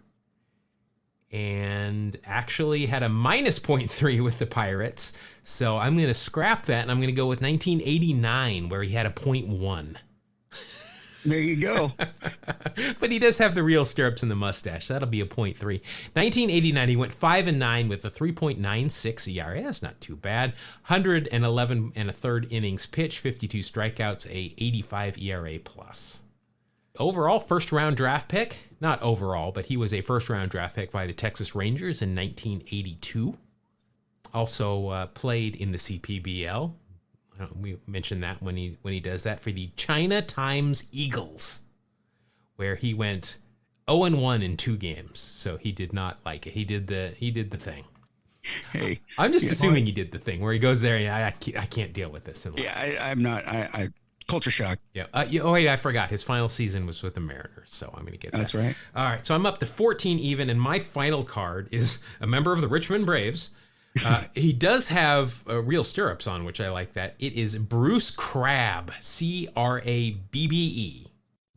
and actually had a -.3 with the Pirates. So I'm going to scrap that, and I'm going to go with 1989, where he had a .1. There you go. But he does have the real stirrups and the mustache. That'll be a .3. 1989, he went 5-9 with a 3.96 ERA. That's not too bad. 111 and a third innings pitched, 52 strikeouts, a 85 ERA plus. Overall, first round draft pick. Not overall, but he was a first round draft pick by the Texas Rangers in 1982. Also played in the CPBL. We mentioned that when he does that for the China Times Eagles, where he went 0-1 in 2 games. So he did not like it. He did the thing. Hey, I'm just assuming he did the thing where he goes there. Yeah, I can't deal with this. I'm not. I culture shock. Yeah. Oh wait, I forgot. His final season was with the Mariners, so I'm going to get that. That's right. All right, so I'm up to 14 even, and my final card is a member of the Richmond Braves. He does have real stirrups on, which I like that. It is Bruce Crabbe, Crabbe.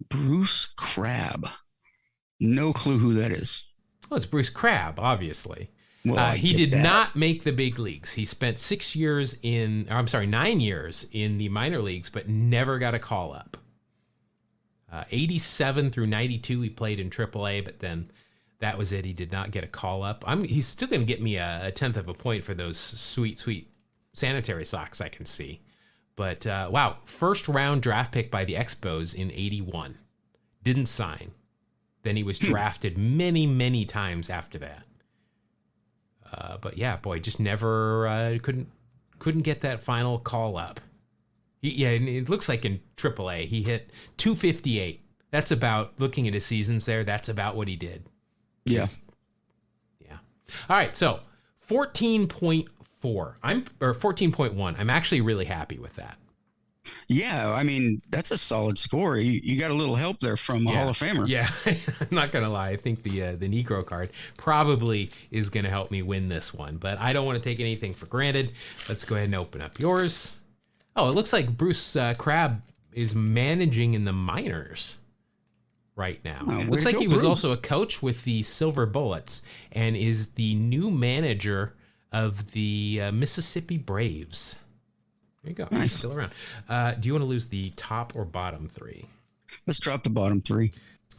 Bruce Crabbe. No clue who that is. Well, it's Bruce Crabbe, obviously. Well, he did not make the big leagues. He spent 9 years in the minor leagues, but never got a call up. 87 through 92, he played in AAA, but then that was it. He did not get a call up. He's still going to get me a 10th of a point for those sweet, sweet sanitary socks I can see. But wow, first round draft pick by the Expos in 81. Didn't sign. Then he was drafted many, many times after that. But yeah, boy, just never couldn't get that final call up. And it looks like in AAA he hit 258. That's about, looking at his seasons there, that's about what he did. Yeah. Yeah. All right, so 14.4. 14.1. I'm actually really happy with that. Yeah, I mean, that's a solid score. You got a little help there from a Hall of Famer. Yeah, I'm not going to lie. I think the Negro card probably is going to help me win this one, but I don't want to take anything for granted. Let's go ahead and open up yours. Oh, it looks like Bruce Crabbe is managing in the minors right now. Oh, Looks like he was Bruce. also a coach with the Silver Bullets and is the new manager of the Mississippi Braves. There you go. Nice. He's still around. Do you want to lose the top or bottom 3? Let's drop the bottom 3.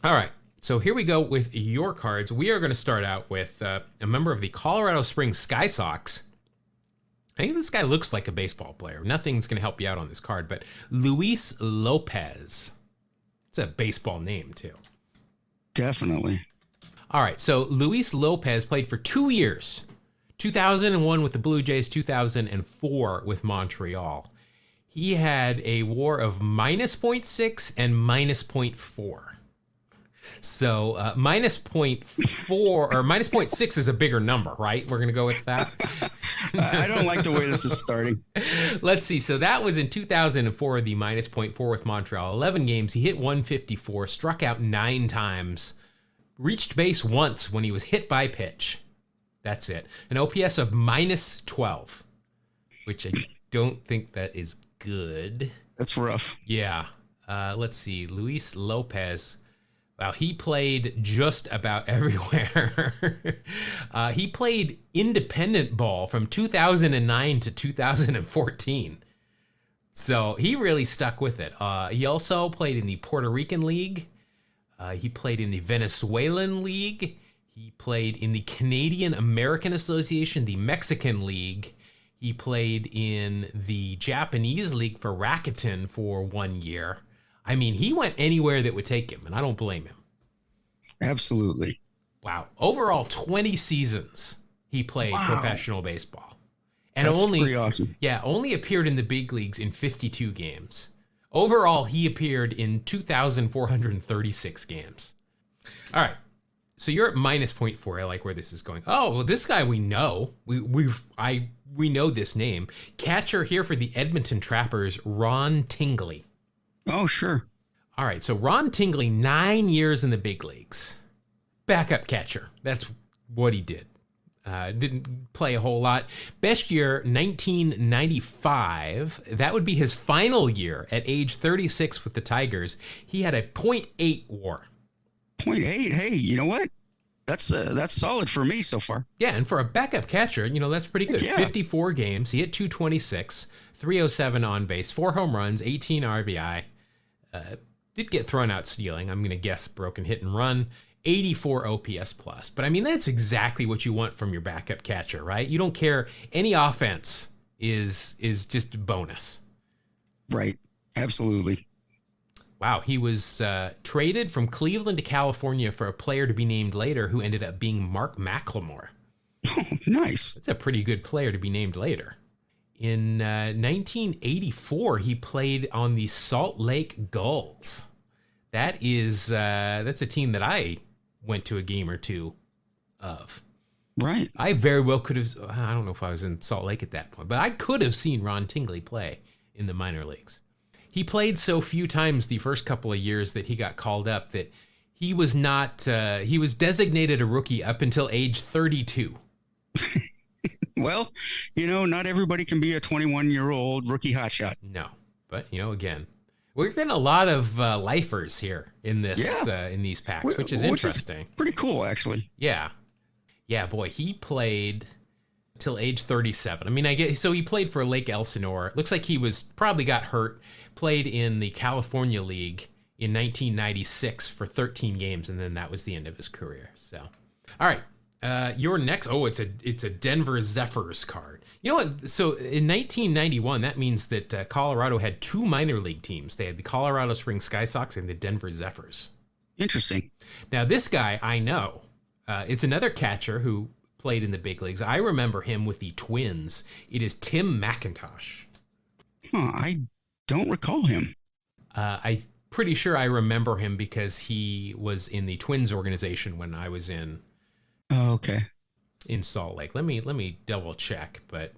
All right. So here we go with your cards. We are going to start out with a member of the Colorado Springs Sky Sox. I think this guy looks like a baseball player. Nothing's going to help you out on this card, but Luis Lopez. It's a baseball name, too. Definitely. All right. So Luis Lopez played for 2 years. 2001 with the Blue Jays, 2004 with Montreal. He had a WAR of -.6 and -.4. So -.4 or -.6 is a bigger number, right? We're going to go with that. I don't like the way this is starting. Let's see. So that was in 2004, the -.4 with Montreal. 11 games. He hit 154, struck out 9 times, reached base once when he was hit by pitch. That's it. An OPS of -12, which I don't think that is good. That's rough. Yeah. Let's see. Luis Lopez. Wow, he played just about everywhere. He played independent ball from 2009 to 2014. So he really stuck with it. He also played in the Puerto Rican League. He played in the Venezuelan League. He played in the Canadian American Association, the Mexican League. He played in the Japanese League for Rakuten for 1 year. I mean, he went anywhere that would take him, and I don't blame him. Absolutely. Wow. Overall, 20 seasons he played professional baseball. And That's pretty awesome. Yeah, only appeared in the big leagues in 52 games. Overall, he appeared in 2,436 games. All right. So you're at -.4. I like where this is going. Oh, well, this guy we know. We know this name. Catcher here for the Edmonton Trappers, Ron Tingley. Oh, sure. All right, so Ron Tingley, 9 years in the big leagues. Backup catcher. That's what he did. Didn't play a whole lot. Best year, 1995. That would be his final year at age 36 with the Tigers. He had a .8 WAR. .8. Hey, you know what? That's solid for me so far. Yeah, and for a backup catcher, that's pretty good. Yeah. 54 games. He hit .226, 307 on base, 4 home runs, 18 RBI. Did get thrown out stealing. I'm going to guess broken hit and run. 84 OPS plus. But I mean, that's exactly what you want from your backup catcher, right? You don't care. Any offense is just a bonus. Right. Absolutely. Wow. He was traded from Cleveland to California for a player to be named later who ended up being Mark McLemore. Oh, nice. That's a pretty good player to be named later. In 1984, he played on the Salt Lake Gulls. That's a team that I went to a game or two of. Right. I very well could have, I don't know if I was in Salt Lake at that point, but I could have seen Ron Tingley play in the minor leagues. He played so few times the first couple of years that he got called up that he was not, he was designated a rookie up until age 32. Well, not everybody can be a 21-year-old rookie hotshot. No, but again, we're getting a lot of lifers here in this in these packs, which is interesting. Pretty cool, actually. Yeah, boy, he played till age 37. I mean, I guess so. He played for Lake Elsinore. Looks like he probably got hurt. Played in the California League in 1996 for 13 games, and then that was the end of his career. So, all right. Your next, it's a Denver Zephyrs card. You know what? So in 1991, that means that Colorado had 2 minor league teams. They had the Colorado Springs Sky Sox and the Denver Zephyrs. Interesting. Now, this guy I know. It's another catcher who played in the big leagues. I remember him with the Twins. It is Tim McIntosh. I don't recall him. I'm pretty sure I remember him because he was in the Twins organization when I was in. Oh, okay. In Salt Lake. Let me double check, but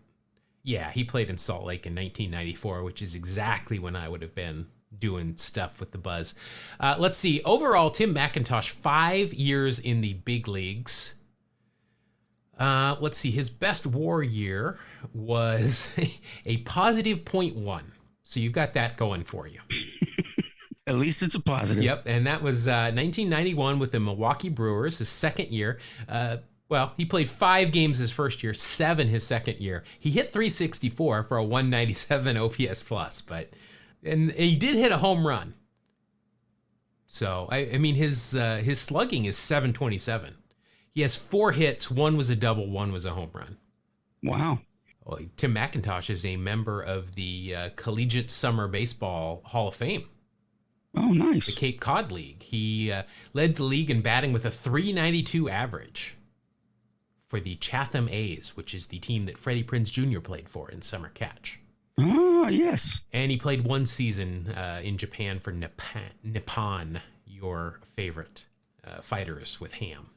yeah, he played in Salt Lake in 1994, which is exactly when I would have been doing stuff with the Buzz. Let's see. Overall, Tim McIntosh, 5 years in the big leagues. Let's see. His best WAR year was a positive .1. So you've got that going for you. At least it's a positive. Yep, and that was 1991 with the Milwaukee Brewers, his second year. He played 5 games his first year, 7 his second year. He hit .364 for a 197 OPS plus, and he did hit a home run. So I mean his slugging is .727. He has 4 hits. 1 was a double, 1 was a home run. Wow. Well, Tim McIntosh is a member of the Collegiate Summer Baseball Hall of Fame. Oh, nice. The Cape Cod League. He led the league in batting with a .392 average for the Chatham A's, which is the team that Freddie Prinze Jr. played for in Summer Catch. Oh, yes. And he played 1 season in Japan for Nippon, your favorite fighters with ham.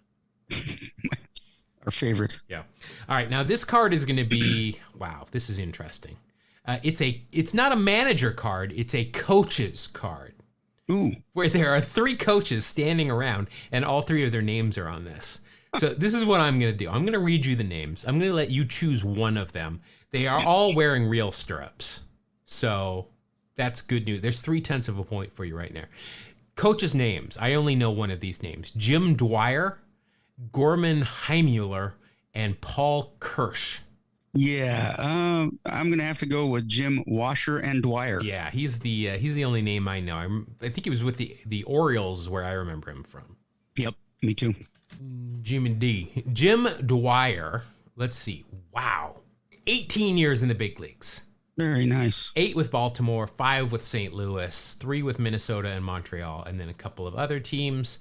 Our favorite. Yeah. All right. Now this card is going to be, wow, this is interesting. It's not a manager card. It's a coach's card. Ooh. Where there are 3 coaches standing around and all 3 of their names are on this. So this is what I'm going to do. I'm going to read you the names. I'm going to let you choose one of them. They are all wearing real stirrups. So that's good news. There's 0.3 of a point for you right now. Coaches' names. I only know one of these names. Jim Dwyer, Gorman Heimuller, and Paul Kirsch. Yeah, I'm going to have to go with Jim Washer and Dwyer. Yeah, he's the only name I know. I think he was with the Orioles where I remember him from. Yep, me too. Jim Dwyer, let's see. Wow. 18 years in the big leagues. Very nice. 8 with Baltimore, 5 with St. Louis, 3 with Minnesota and Montreal, and then a couple of other teams.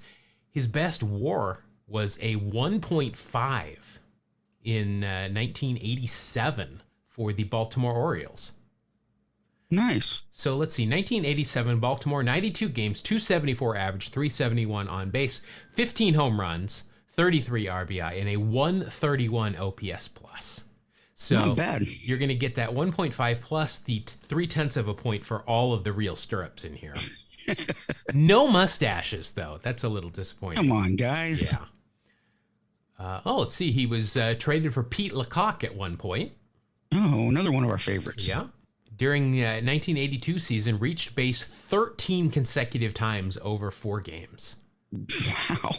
His best WAR was a 1.5 in 1987 for the Baltimore Orioles. Nice. So let's see, 1987, Baltimore, 92 games, 274 average, 371 on base, 15 home runs, 33 RBI, and a 131 OPS plus. So not bad. You're going to get that 1.5 plus the 0.3 of a point for all of the real stirrups in here. No mustaches, though. That's a little disappointing. Come on, guys. Yeah. Let's see. He was traded for Pete Lecoq at one point. Oh, another one of our favorites. Yeah. During the 1982 season, reached base 13 consecutive times over 4 games. Wow.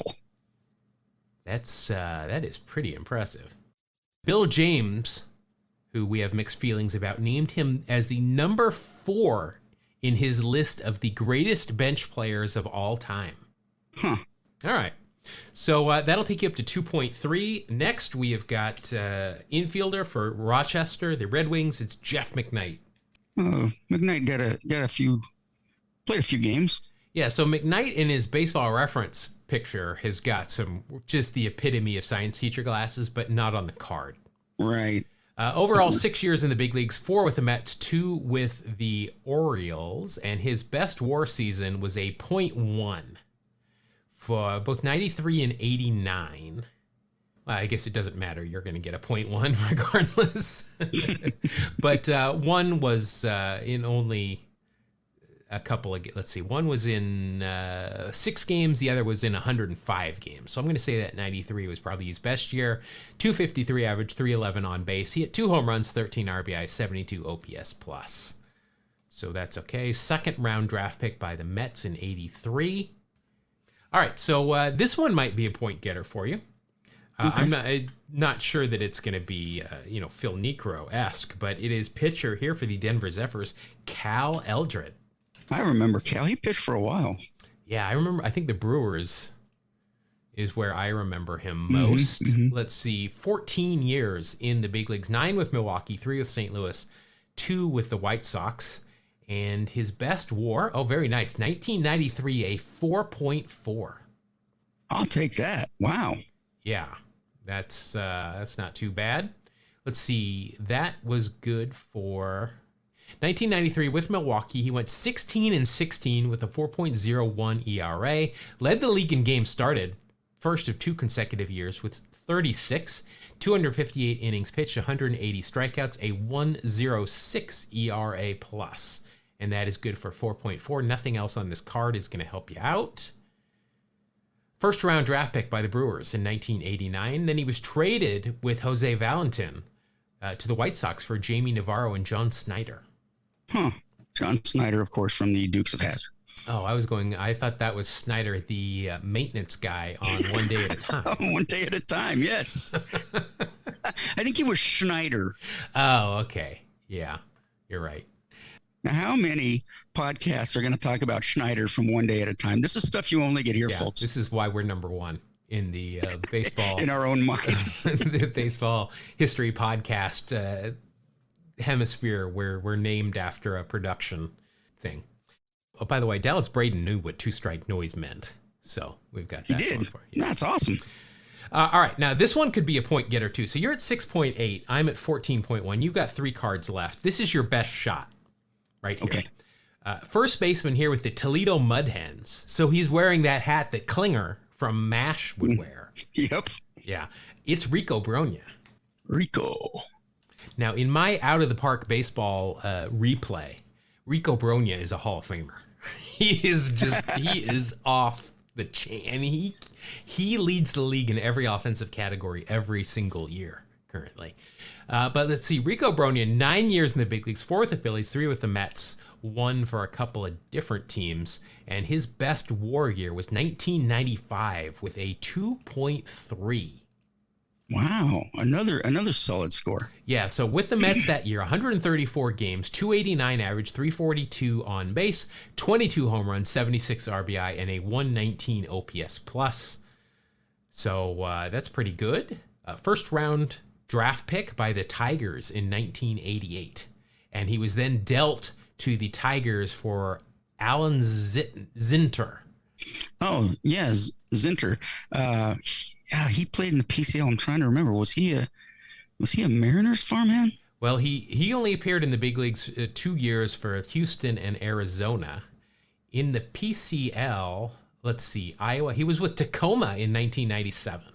That is pretty impressive. Bill James, who we have mixed feelings about, named him as the number 4 in his list of the greatest bench players of all time. Huh. All right. So that'll take you up to 2.3. Next, we have got infielder for Rochester, the Red Wings. It's Jeff McKnight. McKnight played a few games. Yeah, so McKnight in his baseball reference picture has got just the epitome of science teacher glasses, but not on the card. Right. Overall, 6 years in the big leagues, 4 with the Mets, 2 with the Orioles, and his best WAR season was a .1 for both 93 and 89. Well, I guess it doesn't matter. You're going to get a .1 regardless. But one was in only a couple of, let's see, one was in 6 games, the other was in 105 games. So I'm going to say that 93 was probably his best year. 253 average, 311 on base. He hit 2 home runs, 13 RBI, 72 OPS plus. So that's okay. Second round draft pick by the Mets in 83. All right, so this one might be a point getter for you. Okay. I'm not sure that it's going to be, Phil Niekro-esque, but it is pitcher here for the Denver Zephyrs, Cal Eldred. I remember Cal. He pitched for a while. Yeah, I remember. I think the Brewers is where I remember him most. Mm-hmm. Let's see, 14 years in the big leagues, 9 with Milwaukee, 3 with St. Louis, 2 with the White Sox. And his best WAR, very nice, 1993, a 4.4. I'll take that. Wow. Yeah, that's not too bad. Let's see, that was good for 1993 with Milwaukee. He went 16-16 with a 4.01 ERA. Led the league in games started, first of 2 consecutive years with 36, 258 innings pitched, 180 strikeouts, a 1.06 ERA plus. And that is good for 4.4. Nothing else on this card is going to help you out. First round draft pick by the Brewers in 1989. Then he was traded with Jose Valentin to the White Sox for Jamie Navarro and John Snyder. Huh. John Snyder, of course, from the Dukes of Hazzard. Oh, I thought that was Snyder, the maintenance guy on One Day at a Time. One Day at a Time, yes. I think he was Schneider. Oh, okay. Yeah, you're right. Now, how many podcasts are going to talk about Schneider from One Day at a Time? This is stuff you only get here, folks. This is why we're number 1 in the baseball. In our own minds. The baseball history podcast hemisphere, where we're named after a production thing. Oh, by the way, Dallas Braden knew what 2-strike noise meant. So we've got that. He did. For you. That's awesome. All right. Now, this one could be a point getter, too. So you're at 6.8. I'm at 14.1. You've got 3 cards left. This is your best shot. Right here. Okay. First baseman here with the Toledo Mud Hens. So he's wearing that hat that Klinger from MASH would wear. Yep. Yeah. It's Rico Brogna. Rico. Now, in my out-of-the-park baseball replay, Rico Brogna is a Hall of Famer. He is off the chain. And he leads the league in every offensive category every single year currently. But let's see, Rico Brogna, 9 years in the big leagues, 4 with the Phillies, 3 with the Mets, 1 for a couple of different teams. And his best WAR year was 1995 with a 2.3. Wow, another solid score. Yeah, so with the Mets that year, 134 games, 289 average, 342 on base, 22 home runs, 76 RBI, and a 119 OPS plus. So that's pretty good. First round draft pick by the Tigers in 1988. And he was then dealt to the Tigers for Alan Zinter. Oh, yeah, Zinter. Yeah, he played in the PCL. I'm trying to remember. Was he a Mariners farmhand? Well, he only appeared in the big leagues 2 years for Houston and Arizona. In the PCL, let's see, Iowa. He was with Tacoma in 1997.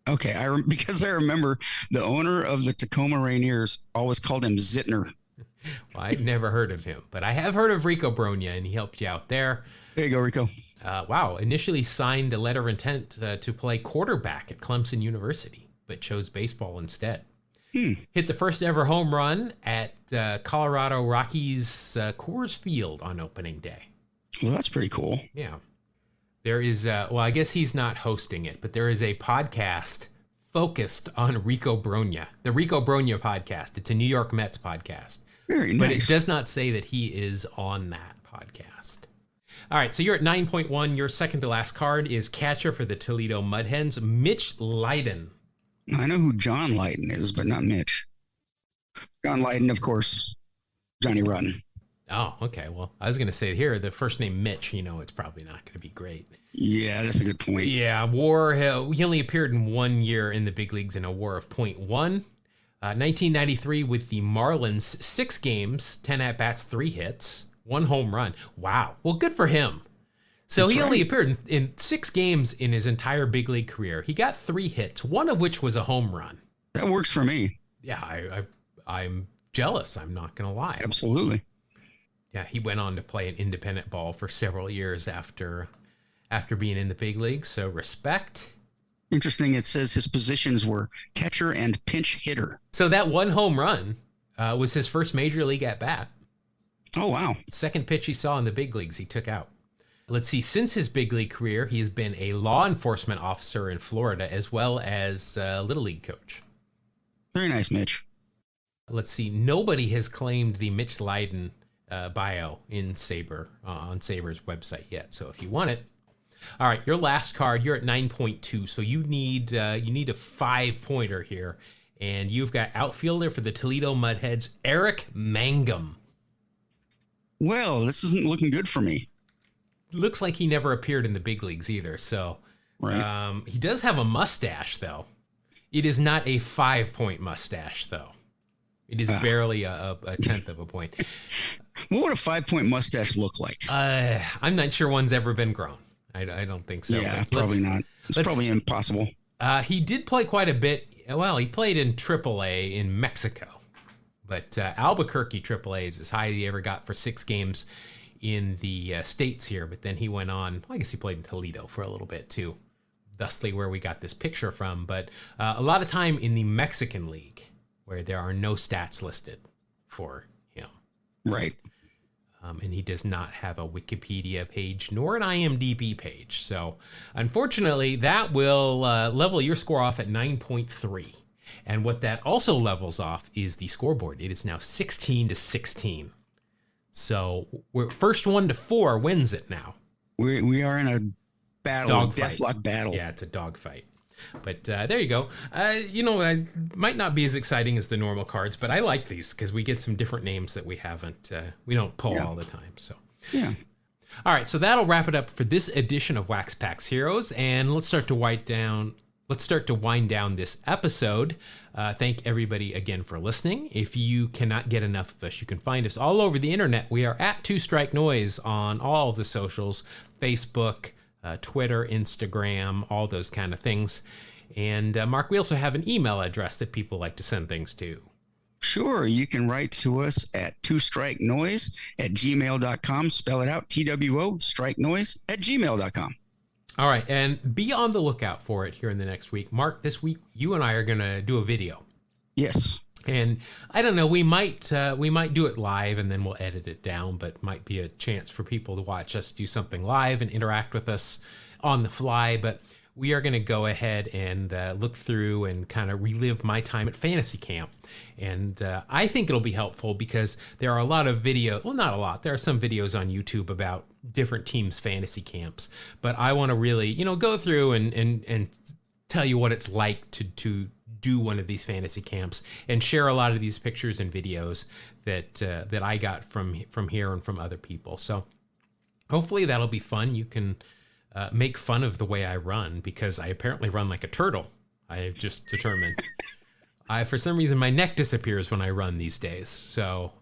Okay, because I remember the owner of the Tacoma Rainiers always called him Zitner. Well, I've never heard of him, but I have heard of Rico Brogna, and he helped you out there. There you go, Rico. Wow. Initially signed a letter of intent to play quarterback at Clemson University, but chose baseball instead. Hit the first ever home run at Colorado Rockies Coors Field on opening day. Well, that's pretty cool. Yeah. There is, well, I guess he's not hosting it, but there is a podcast focused on Rico Brogna, the Rico Brogna podcast. It's a New York Mets podcast. Very nice. But it does not say that he is on that podcast. All right, so you're at 9.1. Your second to last card is catcher for the Toledo Mud Hens, Mitch Lydon. I know who John Lydon is, but not Mitch. John Lydon, of course, Johnny Rotten. Oh, okay. Well, I was going to say here, the first name Mitch, it's probably not going to be great. Yeah, that's a good point. Yeah, he only appeared in 1 year in the big leagues in a WAR of .1. 1993 with the Marlins, 6 games, 10 at-bats, 3 hits, 1 home run. Wow. Well, good for him. So That's he only right. appeared in 6 games in his entire big league career. He got 3 hits, one of which was a home run. That works for me. Yeah, I'm jealous. I'm not going to lie. Absolutely. Yeah, he went on to play an independent ball for several years after being in the big leagues. So respect. Interesting. It says his positions were catcher and pinch hitter. So that 1 home run was his first major league at bat. Oh, wow. Second pitch he saw in the big leagues, he took out. Let's see, since his big league career, he has been a law enforcement officer in Florida as well as a Little League coach. Very nice, Mitch. Let's see, nobody has claimed the Mitch Lydon bio in Sabre, on Sabre's website yet. So if you want it. All right, your last card, you're at 9.2. So you need a 5-pointer here. And you've got outfielder for the Toledo Mudheads, Eric Mangum. Well, this isn't looking good for me. Looks like he never appeared in the big leagues either. So Right. he does have a mustache, though. It is not a 5-point mustache, though. It is barely a tenth of a point. What would a 5-point mustache look like? I'm not sure one's ever been grown. I don't think so. Yeah, But probably not. It's probably impossible. He did play quite a bit. Well, he played in AAA in Mexico. But Albuquerque AAA is as high as he ever got for 6 games in the States here. But then he went on, I guess he played in Toledo for a little bit too. Thusly where we got this picture from. But a lot of time in the Mexican League where there are no stats listed for him. Right. And he does not have a Wikipedia page nor an IMDb page. So unfortunately, that will level your score off at 9.3. And what that also levels off is the scoreboard. It is now 16-16. So we're first 1 to 4 wins it now. We are in a battle, Dogfight. deathlock battle. Yeah, it's a dogfight. But there you go. Might not be as exciting as the normal cards, but I like these because we get some different names that we don't pull all the time. So Yeah. all right, so that'll wrap it up for this edition of Wax Packs Heroes, and let's start to wind down this episode. Thank everybody again for listening. If you cannot get enough of us, you can find us all over the internet. We are at Two Strike Noise on all of the socials, Facebook, Twitter, Instagram, all those kind of things. And Mark, we also have an email address that people like to send things to. Sure. You can write to us at twostrikenoise@gmail.com. Spell it out, TWO, strike noise @gmail.com. All right, and be on the lookout for it here in the next week. Mark, this week you and I are going to do a video. Yes. And I don't know, we might do it live and then we'll edit it down, but might be a chance for people to watch us do something live and interact with us on the fly. But we are going to go ahead and look through and kind of relive my time at fantasy camp. And I think it'll be helpful because there are a lot of videos, well, not a lot. There are some videos on YouTube about different teams' fantasy camps. But I want to really, go through and tell you what it's like to do one of these fantasy camps and share a lot of these pictures and videos that I got from here and from other people. So hopefully that'll be fun. You can make fun of the way I run because I apparently run like a turtle. I have just determined. For some reason, my neck disappears when I run these days. So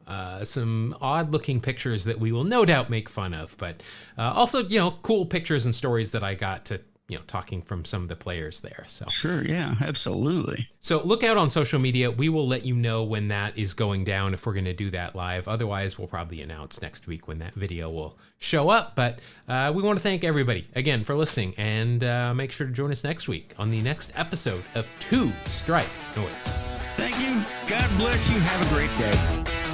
some odd looking pictures that we will no doubt make fun of, but also, cool pictures and stories that I got to talking from some of the players there. So Sure, yeah, absolutely. So look out on social media. We will let you know when that is going down, if we're going to do that live. Otherwise, we'll probably announce next week when that video will show up. But we want to thank everybody again for listening, and make sure to join us next week on the next episode of Two Strike Noise. Thank you. God bless you. Have a great day.